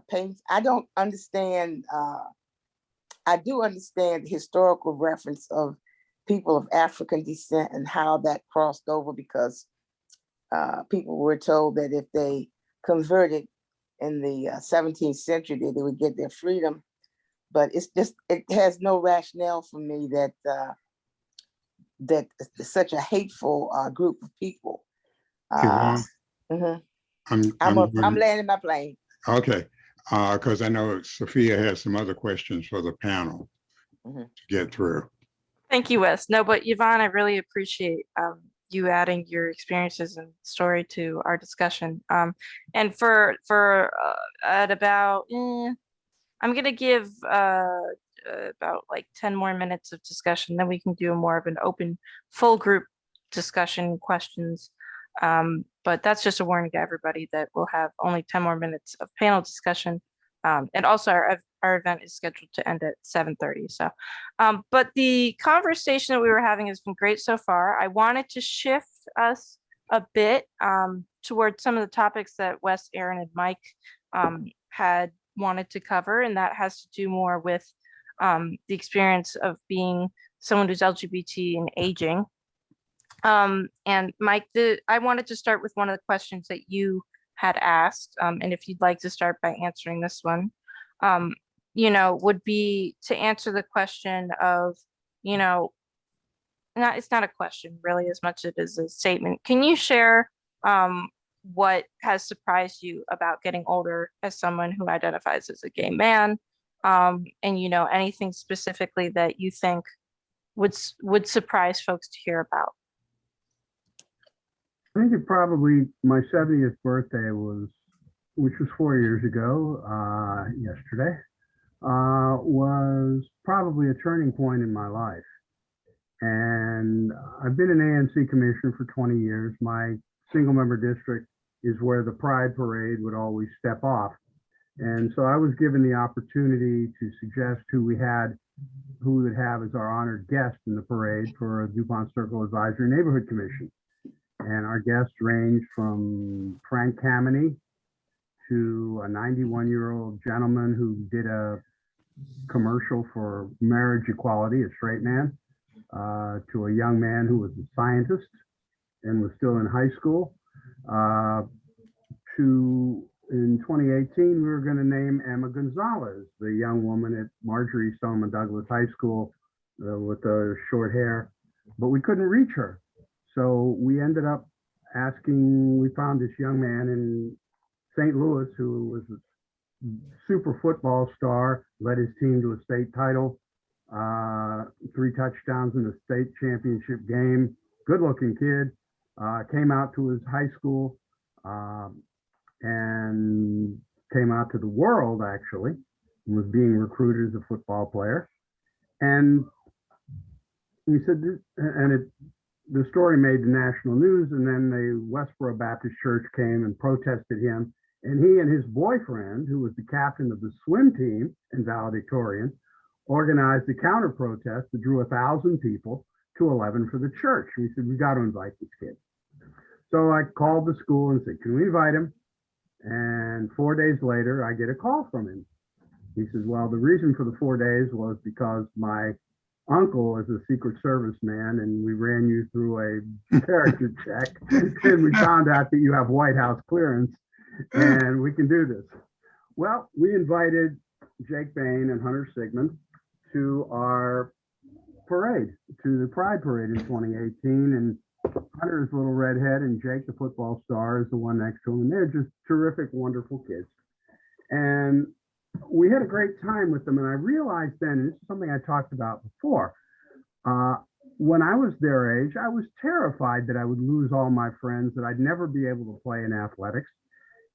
painful. I don't understand I do understand the historical reference of people of African descent and how that crossed over, because people were told that if they converted in the 17th century, that they would get their freedom. But it's just, it has no rationale for me that that such a hateful group of people. Yvonne, Mhm. I'm I'm landing my plane. okay, because I know Sophia has some other questions for the panel Mhm. to get through. Thank you, Wes. No, but Yvonne, I really appreciate you adding your experiences and story to our discussion. And for at about, I'm gonna give about like 10 more minutes of discussion, then we can do more of an open, full group discussion questions. But that's just a warning to everybody that we'll have only 10 more minutes of panel discussion. And also our event is scheduled to end at 7:30. So, but the conversation that we were having has been great so far. I wanted to shift us a bit towards some of the topics that Wes, Aaron, and Mike had wanted to cover, and that has to do more with the experience of being someone who's LGBT and aging. And Mike, I wanted to start with one of the questions that you had asked, and if you'd like to start by answering this one, would be to answer the question of, it's not a question really as much as it is a statement. Can you share what has surprised you about getting older as someone who identifies as a gay man? And anything specifically that you think would surprise folks to hear about? I think it probably, my 70th birthday which was 4 years ago, yesterday, was probably a turning point in my life. And I've been an ANC commissioner for 20 years. My single member district is where the Pride Parade would always step off. And so I was given the opportunity to suggest who we would have as our honored guest in the parade for a DuPont Circle Advisory Neighborhood Commission. And our guests ranged from Frank Kameny to a 91-year-old gentleman who did a commercial for marriage equality, a straight man, to a young man who was a scientist and was still in high school, to in 2018, we were going to name Emma Gonzalez, the young woman at Marjorie Stoneman Douglas High School with the short hair, but we couldn't reach her. So we ended up we found this young man in St. Louis who was a super football star, led his team to a state title, 3 touchdowns in the state championship game, good looking kid, came out to his high school, and came out to the world actually, and was being recruited as a football player. And we said, the story made the national news, and then the Westboro Baptist Church came and protested him. And he and his boyfriend, who was the captain of the swim team and valedictorian, organized a counter protest that drew 1,000 people to 11 for the church. We said, we got to invite this kid. So I called the school and said, can we invite him? And 4 days later, I get a call from him. He says, well, the reason for the 4 days was because my uncle is a Secret Service man, and we ran you through a character check, and we found out that you have White House clearance, and we can do this. Well, we invited Jake Bain and Hunter Sigmund to our parade, to the Pride Parade in 2018, and Hunter's little redhead and Jake, the football star, is the one next to him, and they're just terrific, wonderful kids. And we had a great time with them, and I realized then, and this is something I talked about before, when I was their age, I was terrified that I would lose all my friends, that I'd never be able to play in athletics.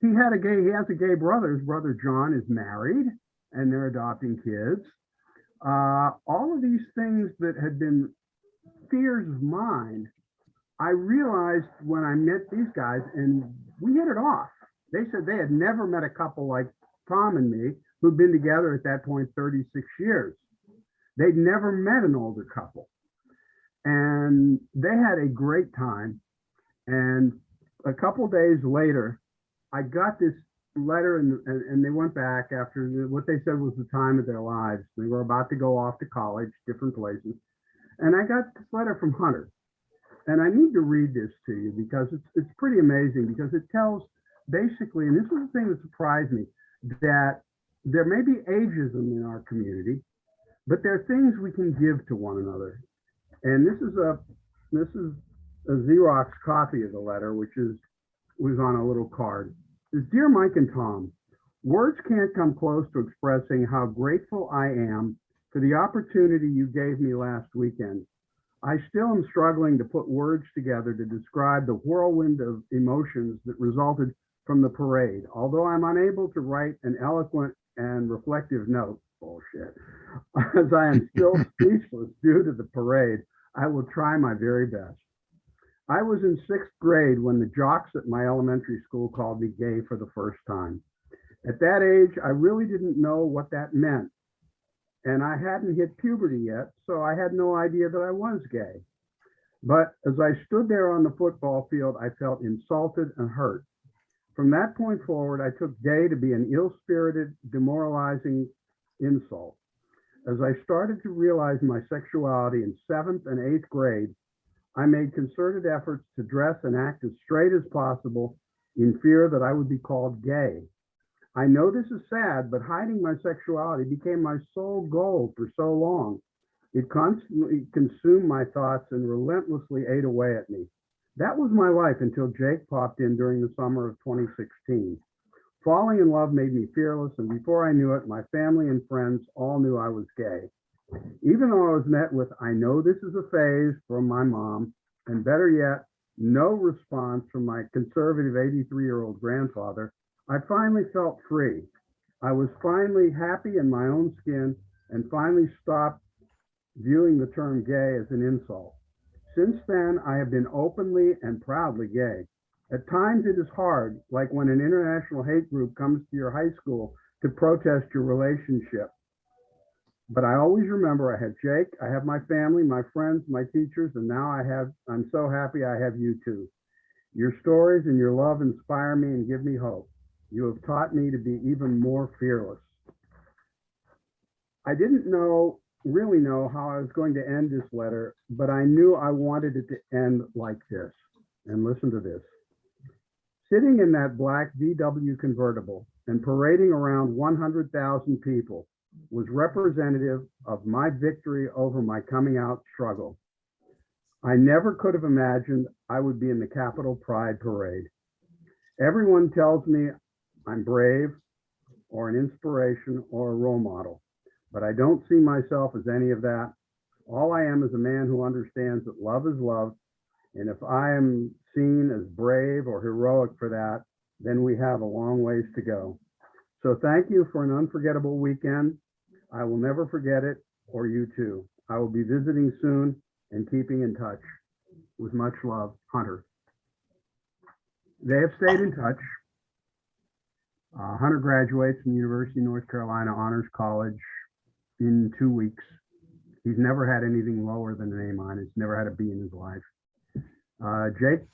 He has a gay brother. His brother John is married, and they're adopting kids. All of these things that had been fears of mine, I realized when I met these guys, and we hit it off. They said they had never met a couple like Tom and me, who'd been together at that point 36 years. They'd never met an older couple. And they had a great time. And a couple days later, I got this letter, and they went back after what they said was the time of their lives. They were about to go off to college, different places. And I got this letter from Hunter. And I need to read this to you because it's pretty amazing, because it tells basically, and this is the thing that surprised me, that there may be ageism in our community, but there are things we can give to one another. And this is a Xerox copy of the letter, which was on a little card. It says, "Dear Mike and Tom, words can't come close to expressing how grateful I am for the opportunity you gave me last weekend. I still am struggling to put words together to describe the whirlwind of emotions that resulted from the parade. Although I'm unable to write an eloquent and reflective note," bullshit, "as I am still speechless due to the parade, I will try my very best. I was in 6th grade when the jocks at my elementary school called me gay for the first time. At that age, I really didn't know what that meant. And I hadn't hit puberty yet, so I had no idea that I was gay. But as I stood there on the football field, I felt insulted and hurt. From that point forward, I took gay to be an ill-spirited, demoralizing insult. As I started to realize my sexuality in 7th and 8th grade, I made concerted efforts to dress and act as straight as possible in fear that I would be called gay. I know this is sad, but hiding my sexuality became my sole goal for so long. It constantly consumed my thoughts and relentlessly ate away at me. That was my life until Jake popped in during the summer of 2016. Falling in love made me fearless, and before I knew it, my family and friends all knew I was gay. Even though I was met with, "I know this is a phase," from my mom, and better yet, no response from my conservative 83-year-old grandfather, I finally felt free. I was finally happy in my own skin and finally stopped viewing the term gay as an insult. Since then, I have been openly and proudly gay. At times it is hard, like when an international hate group comes to your high school to protest your relationship. But I always remember I have Jake, I have my family, my friends, my teachers, and now I'm so happy I have you too. Your stories and your love inspire me and give me hope. You have taught me to be even more fearless. I didn't really know how I was going to end this letter, but I knew I wanted it to end like this. And listen to this. Sitting in that black VW convertible and parading around 100,000 people was representative of my victory over my coming out struggle. I never could have imagined I would be in the Capitol Pride Parade. Everyone tells me I'm brave or an inspiration or a role model, but I don't see myself as any of that. All I am is a man who understands that love is love, and if I am seen as brave or heroic for that, then we have a long ways to go. So thank you for an unforgettable weekend. I will never forget it, or you too. I will be visiting soon and keeping in touch. With much love, Hunter. They have stayed in touch. Hunter graduates from the University of North Carolina Honors College in 2 weeks. He's never had anything lower than an A-, never had a B in his life. Jake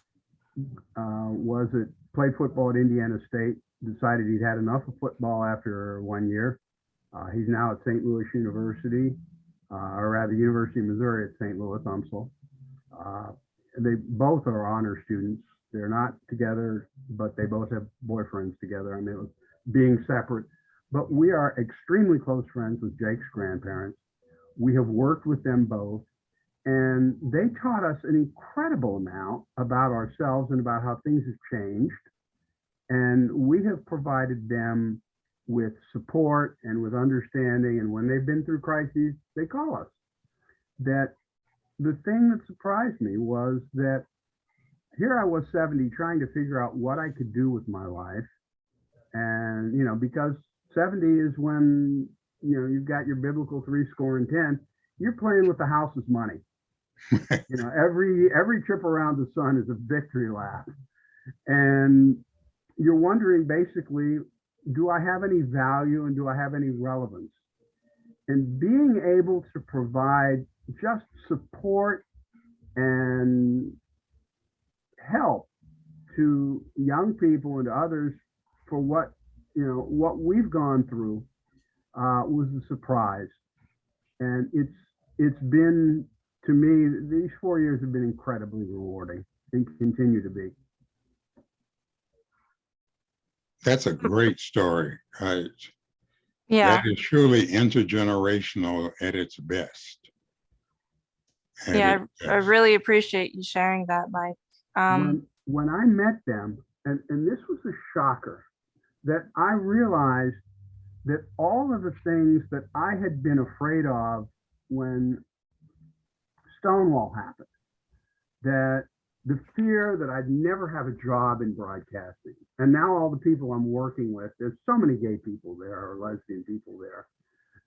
played football at Indiana State, decided he'd had enough of football after 1 year. He's now at St. Louis University, or rather University of Missouri at St. Louis, UMSL. They both are honor students. They're not together, but they both have boyfriends together. I mean, being separate. But we are extremely close friends with Jake's grandparents. We have worked with them both, and they taught us an incredible amount about ourselves and about how things have changed. And we have provided them with support and with understanding. And when they've been through crises, they call us. That the thing that surprised me was that here I was 70 trying to figure out what I could do with my life. And, because 70 is when, you've got your biblical 70, you're playing with the house's money. Every trip around the sun is a victory lap. And you're wondering basically, do I have any value and do I have any relevance? And being able to provide just support and help to young people and to others for what what we've gone through was a surprise. And it's been, to me, these 4 years have been incredibly rewarding and continue to be. That's a great story. Yeah, That is truly intergenerational at its best. At yeah, its I best. really appreciate you sharing that, Mike. When I met them, and this was a shocker, that I realized that all of the things that I had been afraid of when Stonewall happened, that the fear that I'd never have a job in broadcasting, and now all the people I'm working with, there's so many gay people there or lesbian people there,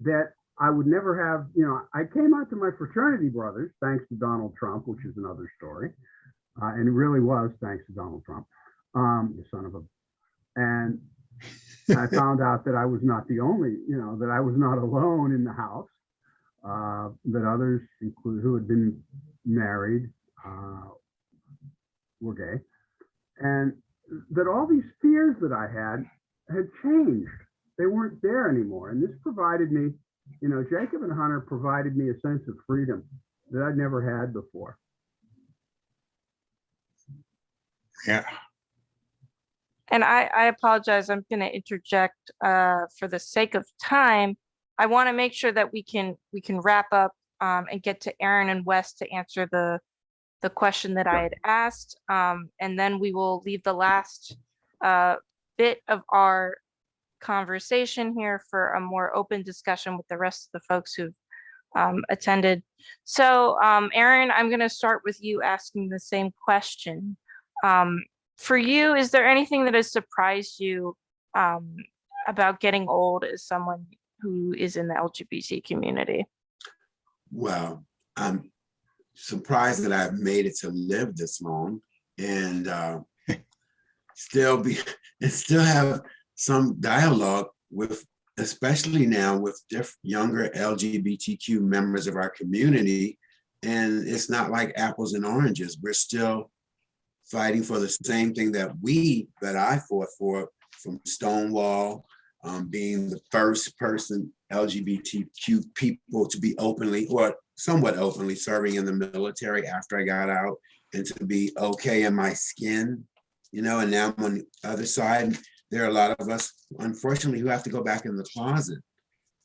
that I would never have, I came out to my fraternity brothers, thanks to Donald Trump, which is another story. And it really was thanks to Donald Trump, the son of a, and I found out that I was not the only, that I was not alone in the house, that others, who had been married, were gay, and that all these fears that I had changed. They weren't there anymore. And this provided me, Jacob and Hunter provided me a sense of freedom that I'd never had before. Yeah. And I apologize, I'm going to interject for the sake of time. I want to make sure that we can wrap up and get to Aaron and Wes to answer the question that I had asked. And then we will leave the last bit of our conversation here for a more open discussion with the rest of the folks who've attended. So Aaron, I'm going to start with you asking the same question. For you, is there anything that has surprised you about getting old as someone who is in the LGBT community? Well, I'm surprised that I've made it to live this long and still have some dialogue with, especially now with younger LGBTQ members of our community. And it's not like apples and oranges. We're still fighting for the same thing that I fought for, from Stonewall, being the first person LGBTQ people to be openly, or somewhat openly, serving in the military after I got out, and to be okay in my skin, and now I'm on the other side. There are a lot of us, unfortunately, who have to go back in the closet,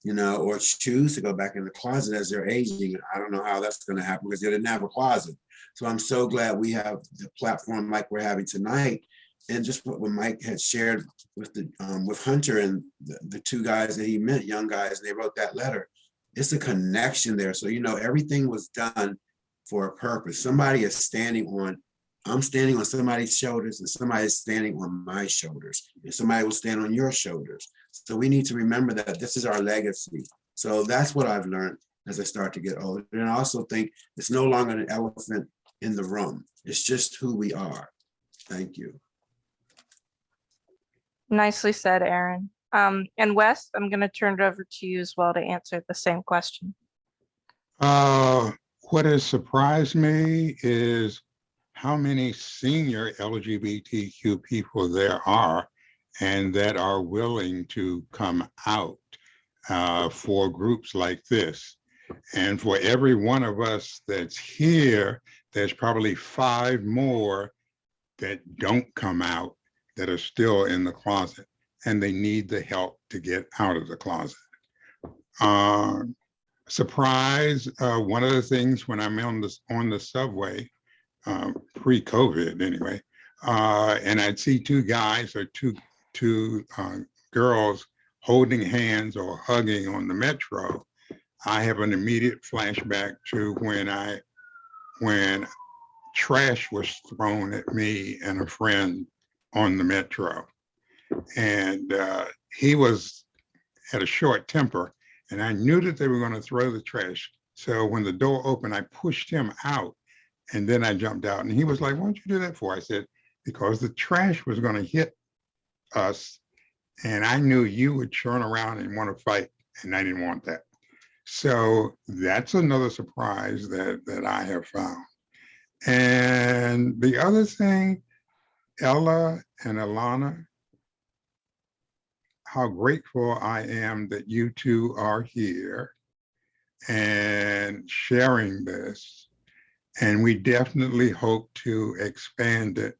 or choose to go back in the closet as they're aging. I don't know how that's going to happen because they didn't have a closet. So I'm so glad we have the platform like we're having tonight. And just what Mike had shared with with Hunter and the two guys that he met, young guys, and they wrote that letter. It's a connection there. So, everything was done for a purpose. I'm standing on somebody's shoulders, and somebody is standing on my shoulders, and somebody will stand on your shoulders. So we need to remember that this is our legacy. So that's what I've learned as I start to get older. And I also think it's no longer an elephant in the room. It's just who we are. Thank you. Nicely said, Aaron. And Wes, I'm going to turn it over to you as well to answer the same question. What has surprised me is how many senior LGBTQ people there are, and that are willing to come out for groups like this. And for every one of us that's here, there's probably 5 more that don't come out, that are still in the closet, and they need the help to get out of the closet. Surprise, one of the things when I'm on the subway, pre-COVID anyway, and I'd see 2 guys or two girls holding hands or hugging on the metro, I have an immediate flashback to when trash was thrown at me and a friend on the metro. And he had a short temper, and I knew that they were going to throw the trash. So when the door opened, I pushed him out, and then I jumped out. And he was like, "What'd you do that for?" I said, "Because the trash was going to hit us, and I knew you would turn around and want to fight, and I didn't want that." So that's another surprise that I have found. And the other thing, Ella and Alana, how grateful I am that you two are here and sharing this. And we definitely hope to expand it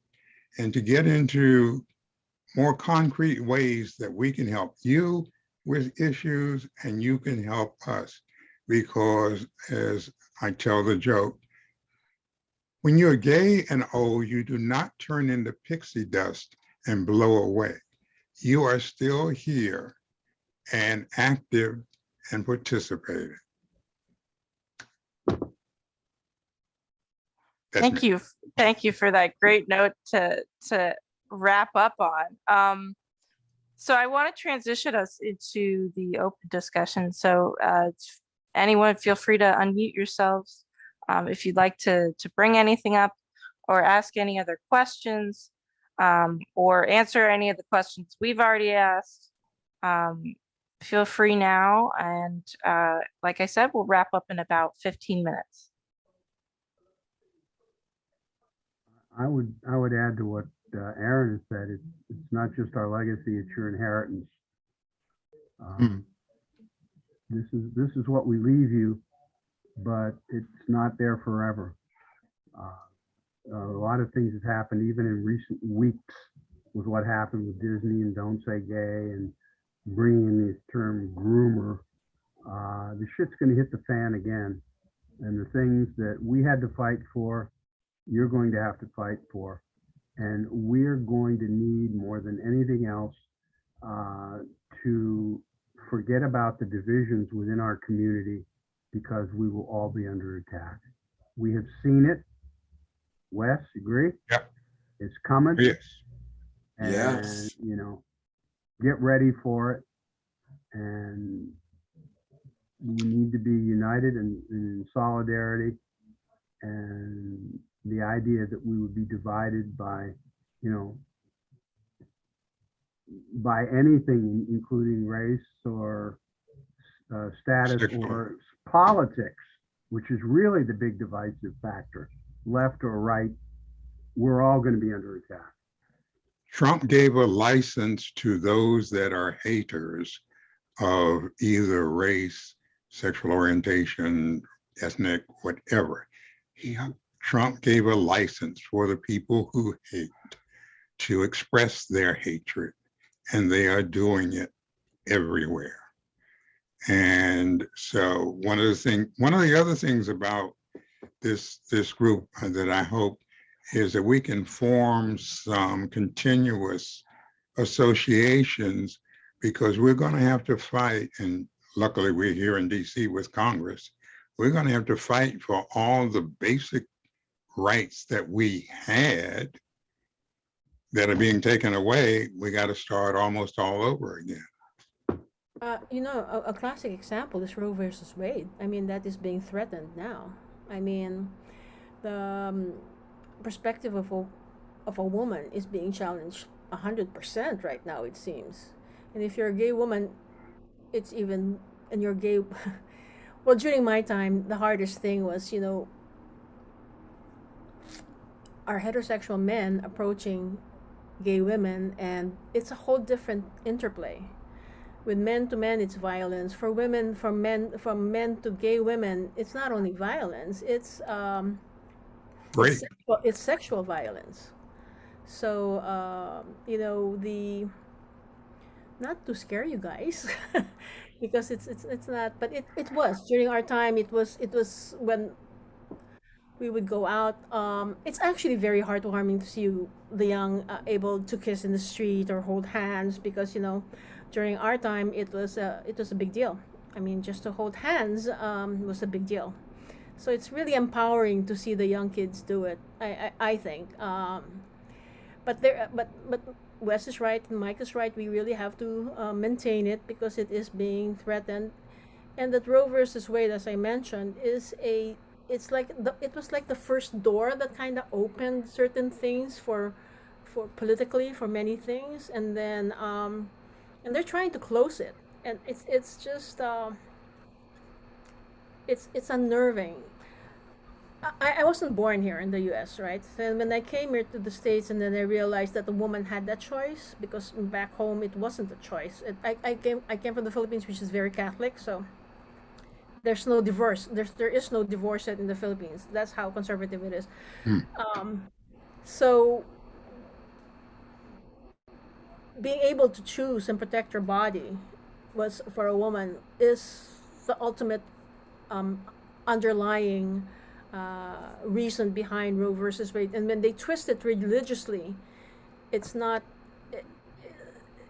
and to get into more concrete ways that we can help you with issues and you can help us. Because as I tell the joke, when you're gay and old, you do not turn into pixie dust and blow away. You are still here and active and participating. Thank you. Thank you for that great note to wrap up on. So I want to transition us into the open discussion. So anyone feel free to unmute yourselves if you'd like to bring anything up or ask any other questions or answer any of the questions we've already asked. Feel free now. And like I said, we'll wrap up in about 15 minutes. I would add to what Aaron has said. It's not just our legacy; it's your inheritance. This is what we leave you, but it's not there forever. A lot of things have happened, even in recent weeks, with what happened with Disney and Don't Say Gay and bringing in the term groomer. The shit's going to hit the fan again, and the things that we had to fight for, you're going to have to fight for. And we're going to need more than anything else to forget about the divisions within our community, because we will all be under attack. We have seen it. Wes, agree? Yep. It's coming. Yes. And, Yes. you know, get ready for it. And we need to be united and in solidarity. And the idea that we would be divided by, you know, by anything, including race or status or politics, which is really the big divisive factor, left or right, we're all going to be under attack. Trump gave a license to those that are haters of either race, sexual orientation, ethnic, whatever. Trump gave a license for the people who hate to express their hatred, and they are doing it everywhere. And so one of the other things about this group that I hope is that we can form some continuous associations, because we're going to have to fight, and luckily we're here in DC with Congress, we're going to have to fight for all the basic rights that we had that are being taken away. We got to start almost all over again. You know, a classic example is Roe versus Wade. I mean, that is being threatened now. I mean, the perspective of a woman is being challenged 100% right now, it seems. And if you're a gay woman, it's even, and you're gay. Well, during my time, the hardest thing was, you know, our heterosexual men approaching gay women, and it's a whole different interplay. With men to men, it's violence. For women, from men to gay women, it's not only violence, it's it's sexual violence. So you know, not to scare you guys, because it's not, but it was during our time. It was when we would go out. It's actually very heartwarming to see the young able to kiss in the street or hold hands, because, you know, during our time it was a big deal. I mean, just to hold hands was a big deal. So it's really empowering to see the young kids do it. I think. But Wes is right and Mike is right. We really have to maintain it, because it is being threatened. And that Roe versus Wade, as I mentioned, it was like the first door that kind of opened certain things for politically, for many things, and then and they're trying to close it, and it's just it's unnerving. I wasn't born here in the US, right? So when I came here to the States, and then I realized that the woman had that choice, because back home it wasn't a choice. I came from the Philippines, which is very Catholic, so there's no divorce. There is no divorce yet in the Philippines. That's how conservative it is. Hmm. So being able to choose and protect your body was, for a woman, is the ultimate um, underlying reason behind Roe versus Wade. And when they twist it religiously, it's not. It,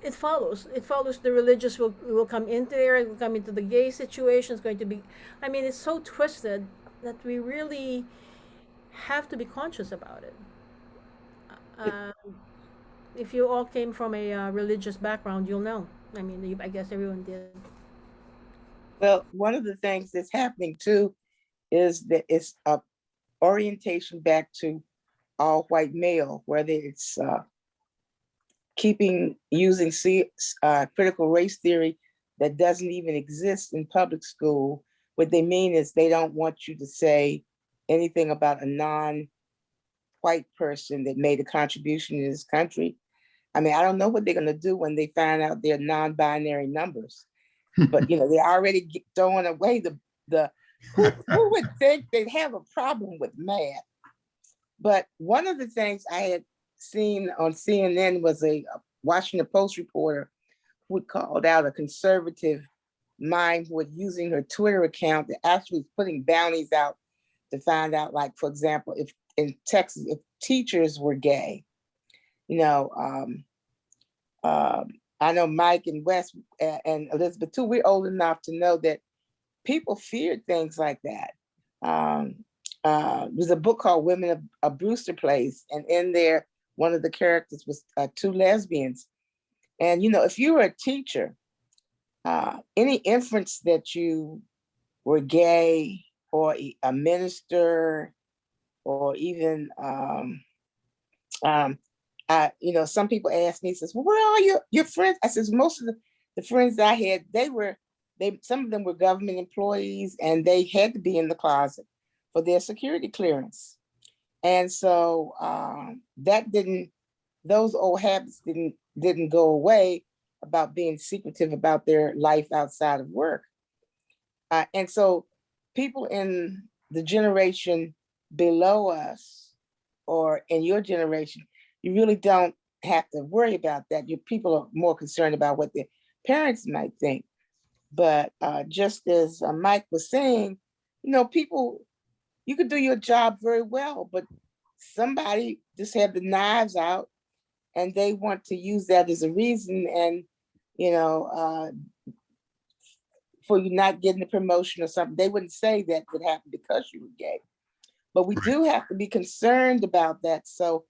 it follows. It follows the religious will come into there. It will come into the gay situation. It's going to be. I mean, it's so twisted that we really have to be conscious about it. Uh, if you all came from a religious background, you'll know. I mean, I guess everyone did. Well, one of the things that's happening too is that it's a orientation back to all white male, whether it's using critical race theory that doesn't even exist in public school. What they mean is they don't want you to say anything about a non-white person that made a contribution in this country. I mean, I don't know what they're going to do when they find out they're non-binary numbers. But they're already throwing away the who would think they'd have a problem with math. But one of the things I had seen on CNN was a Washington Post reporter who called out a conservative mind who was using her Twitter account that actually was putting bounties out to find out, like, for example, if in Texas, if teachers were gay. I know Mike and Wes and Elizabeth too, we're old enough to know that people feared things like that. There's a book called Women of Brewster Place, and in there, one of the characters was two lesbians. And if you were a teacher, any inference that you were gay or a minister or even some people ask me, says, well, where are your friends? I says, most of the friends I had, some of them were government employees, and they had to be in the closet for their security clearance. And so those old habits didn't go away about being secretive about their life outside of work. And so people in the generation below us, or in your generation, you really don't have to worry about that. Your people are more concerned about what their parents might think. But just as Mike was saying, people, you could do your job very well, but somebody just had the knives out and they want to use that as a reason, and for you not getting a promotion or something. They wouldn't say that would happen because you were gay. But we do have to be concerned about that. So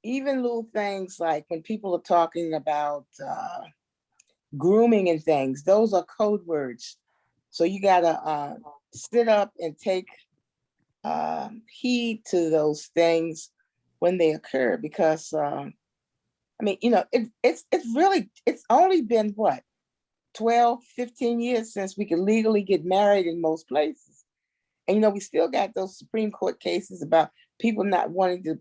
even little things like when people are talking about grooming and things, those are code words. So you gotta sit up and take heed to those things when they occur, because it's only been what, 12, 15 years since we could legally get married in most places. And we still got those Supreme Court cases about people not wanting to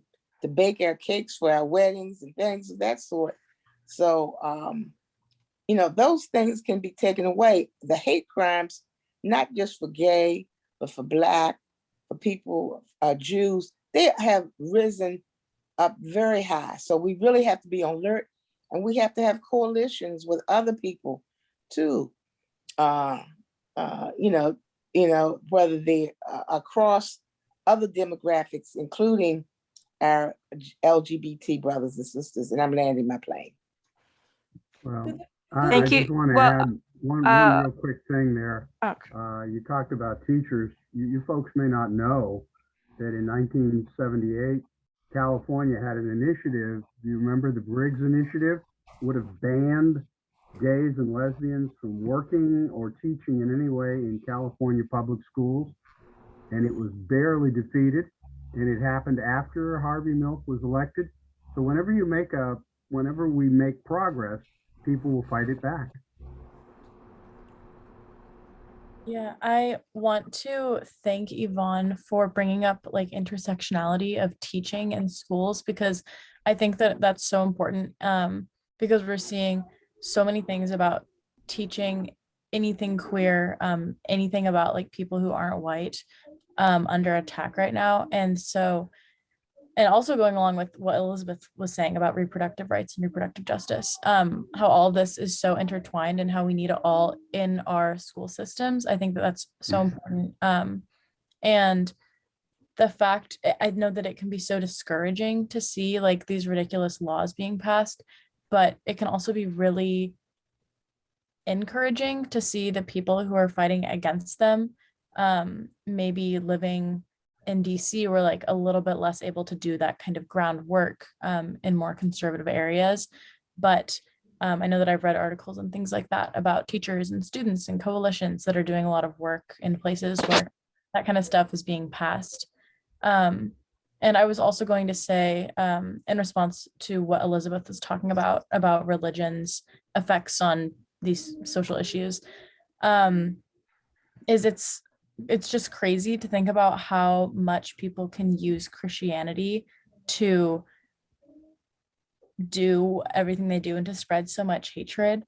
bake our cakes for our weddings and things of that sort. So those things can be taken away. The hate crimes, not just for gay, but for Black, for people, Jews, they have risen up very high. So we really have to be on alert, and we have to have coalitions with other people too. Whether they across other demographics, including our LGBT brothers and sisters. And I'm landing my plane. Well, Thank I you. just want to Well, add one real quick thing there. okay. You talked about teachers. You folks may not know that in 1978, California had an initiative. Do you remember the Briggs Initiative? Would have banned gays and lesbians from working or teaching in any way in California public schools. And it was barely defeated. And it happened after Harvey Milk was elected. So whenever we make progress, people will fight it back. Yeah, I want to thank Yvonne for bringing up like intersectionality of teaching in schools, because I think that that's so important, because we're seeing so many things about teaching anything queer, anything about like people who aren't white, under attack right now. And so, and also going along with what Elizabeth was saying about reproductive rights and reproductive justice, how all this is so intertwined and how we need it all in our school systems. I think that that's so important. And the fact, I know that it can be so discouraging to see like these ridiculous laws being passed, but it can also be really encouraging to see the people who are fighting against them, maybe living in DC were like a little bit less able to do that kind of groundwork, in more conservative areas. But I know that I've read articles and things like that about teachers and students and coalitions that are doing a lot of work in places where that kind of stuff is being passed. And I was also going to say, in response to what Elizabeth was talking about religion's effects on these social issues, is it's just crazy to think about how much people can use Christianity to do everything they do and to spread so much hatred,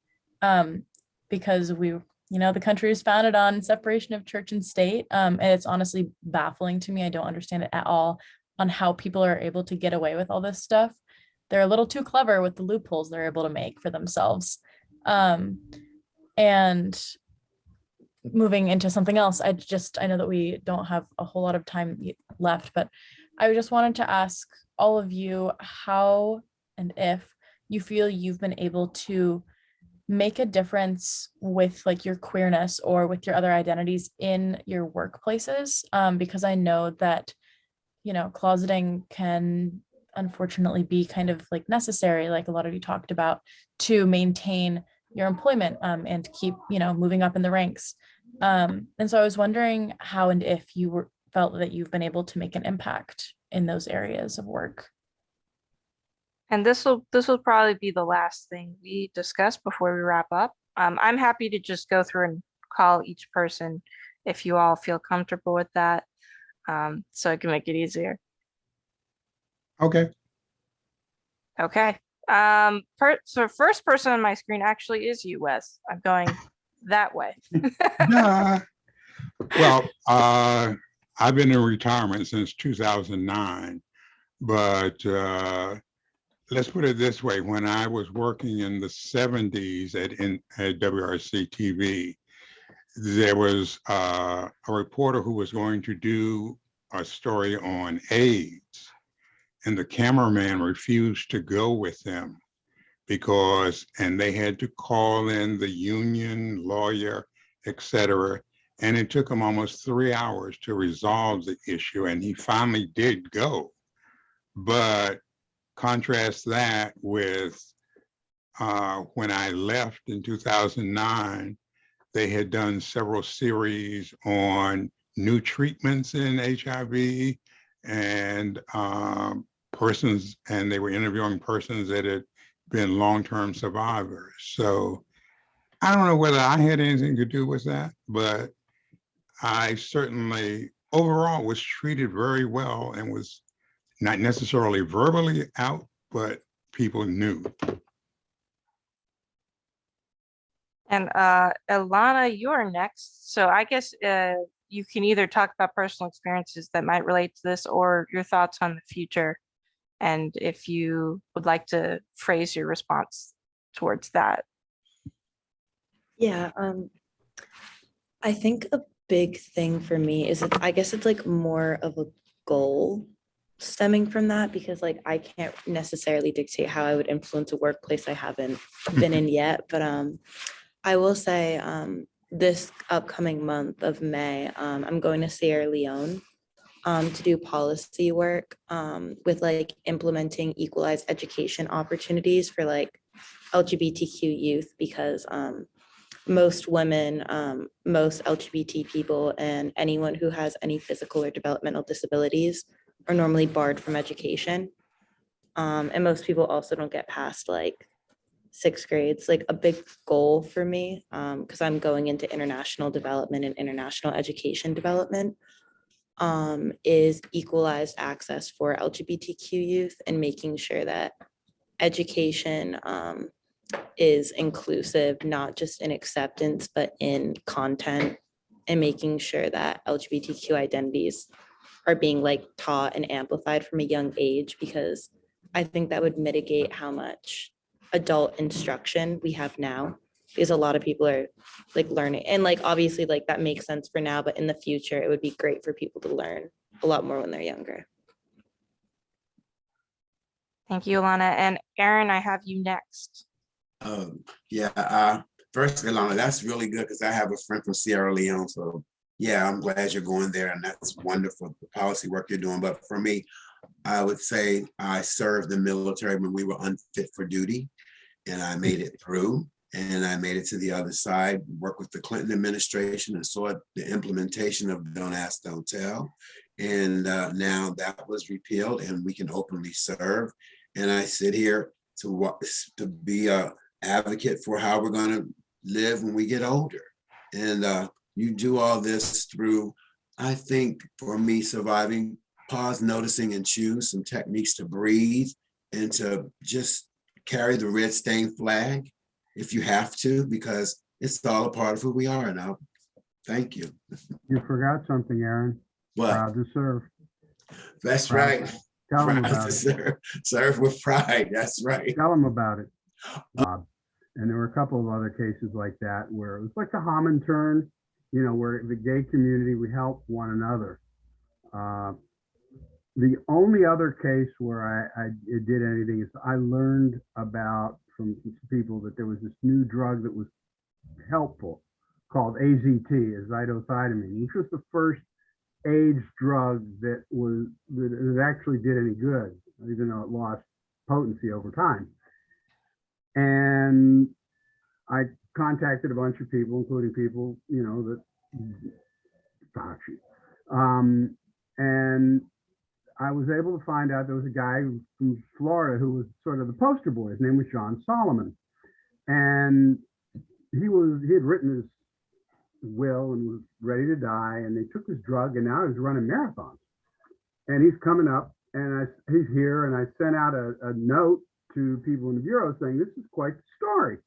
because the country is founded on separation of church and state, and it's honestly baffling to me. I don't understand it at all on how people are able to get away with all this stuff. They're a little too clever with the loopholes they're able to make for themselves. And moving into something else, I know that we don't have a whole lot of time left, but I just wanted to ask all of you how and if you feel you've been able to make a difference with like your queerness or with your other identities in your workplaces, because I know that closeting can unfortunately be kind of like necessary, like a lot of you talked about, to maintain your employment, and keep moving up in the ranks. And so I was wondering how and if you felt that you've been able to make an impact in those areas of work. And this will probably be the last thing we discuss before we wrap up. I'm happy to just go through and call each person if you all feel comfortable with that, so I can make it easier. Okay. Okay. So first person on my screen actually is you, Wes. I'm going that way. Yeah. Well, I've been in retirement since 2009, but let's put it this way. When I was working in the 70s at WRC TV, there was a reporter who was going to do a story on AIDS, and the cameraman refused to go with them and they had to call in the union lawyer, etc. And it took him almost 3 hours to resolve the issue, and he finally did go. But contrast that with when I left in 2009, they had done several series on new treatments in HIV and persons, and they were interviewing persons that had been long-term survivors. So I don't know whether I had anything to do with that, but I certainly overall was treated very well and was not necessarily verbally out, but people knew. And Ilana, you're next. So I guess you can either talk about personal experiences that might relate to this or your thoughts on the future. And if you would like to phrase your response towards that. Yeah, I think a big thing for me is I guess it's like more of a goal stemming from that, because like I can't necessarily dictate how I would influence a workplace I haven't been in yet. But I will say this upcoming month of May, I'm going to Sierra Leone to do policy work with like implementing equalized education opportunities for like LGBTQ youth, because most women, most LGBT people, and anyone who has any physical or developmental disabilities are normally barred from education. And most people also don't get past like sixth grade. It's like a big goal for me because I'm going into international development and international education development, is equalized access for LGBTQ youth and making sure that education is inclusive, not just in acceptance, but in content, and making sure that LGBTQ identities are being like taught and amplified from a young age, because I think that would mitigate how much adult instruction we have now, because a lot of people are like learning, and like obviously like that makes sense for now, but in the future it would be great for people to learn a lot more when they're younger. Thank you, Alana. And Aaron, I have you next. Yeah, first, Ilana, that's really good because I have a friend from Sierra Leone. So yeah, I'm glad you're going there, and that's wonderful, the policy work you're doing. But for me, I would say I served the military when we were unfit for duty, and I made it through, and I made it to the other side, worked with the Clinton administration and saw the implementation of Don't Ask, Don't Tell. And now that was repealed and we can openly serve. And I sit here to be a advocate for how we're going to live when we get older. And you do all this through, I think for me, surviving, pause, noticing, and choose some techniques to breathe and to just carry the red stained flag if you have to, because it's all a part of who we are now. Thank you. You forgot something, Aaron. What? Proud to serve. That's Proud. right. Tell them Proud about to it. serve with pride. That's right. Tell them about it. And there were a couple of other cases like that where it was like a Hammond turn, you know, where the gay community, we help one another. The only other case where I did anything is I learned about from people that there was this new drug that was helpful called AZT, azidothymine, which was the first AIDS drug that actually did any good, even though it lost potency over time. And I contacted a bunch of people, including people, you know, that and I was able to find out there was a guy from Florida who was sort of the poster boy. His name was John Solomon. And he had written his will and was ready to die. And they took his drug and now he's running marathons. And he's coming up and he's here. And I sent out a note to people in the Bureau saying, this is quite the story.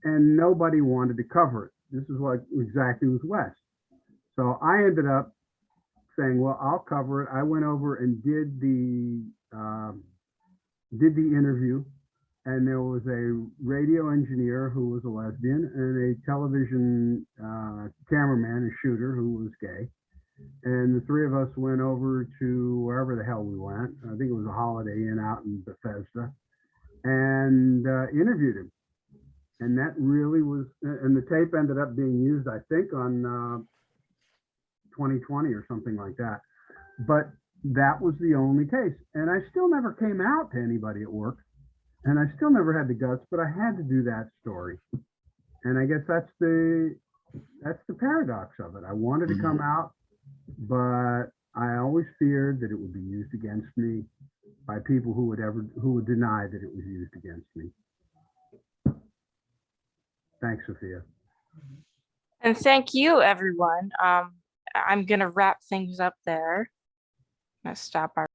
And nobody wanted to cover it. This is what exactly was West. So I ended up saying, well, I'll cover it. I went over and did the interview, and there was a radio engineer who was a lesbian and a television cameraman and shooter who was gay. And the three of us went over to wherever the hell we went. I think it was a Holiday Inn out in Bethesda, and interviewed him. And that really was, and the tape ended up being used, I think, on 2020 or something like that. But that was the only case. And I still never came out to anybody at work. And I still never had the guts, but I had to do that story. And I guess that's the paradox of it. I wanted to come out, but I always feared that it would be used against me by people who would deny that it was used against me. Thanks, Sophia. And thank you, everyone. I'm going to wrap things up there. I'm going to stop our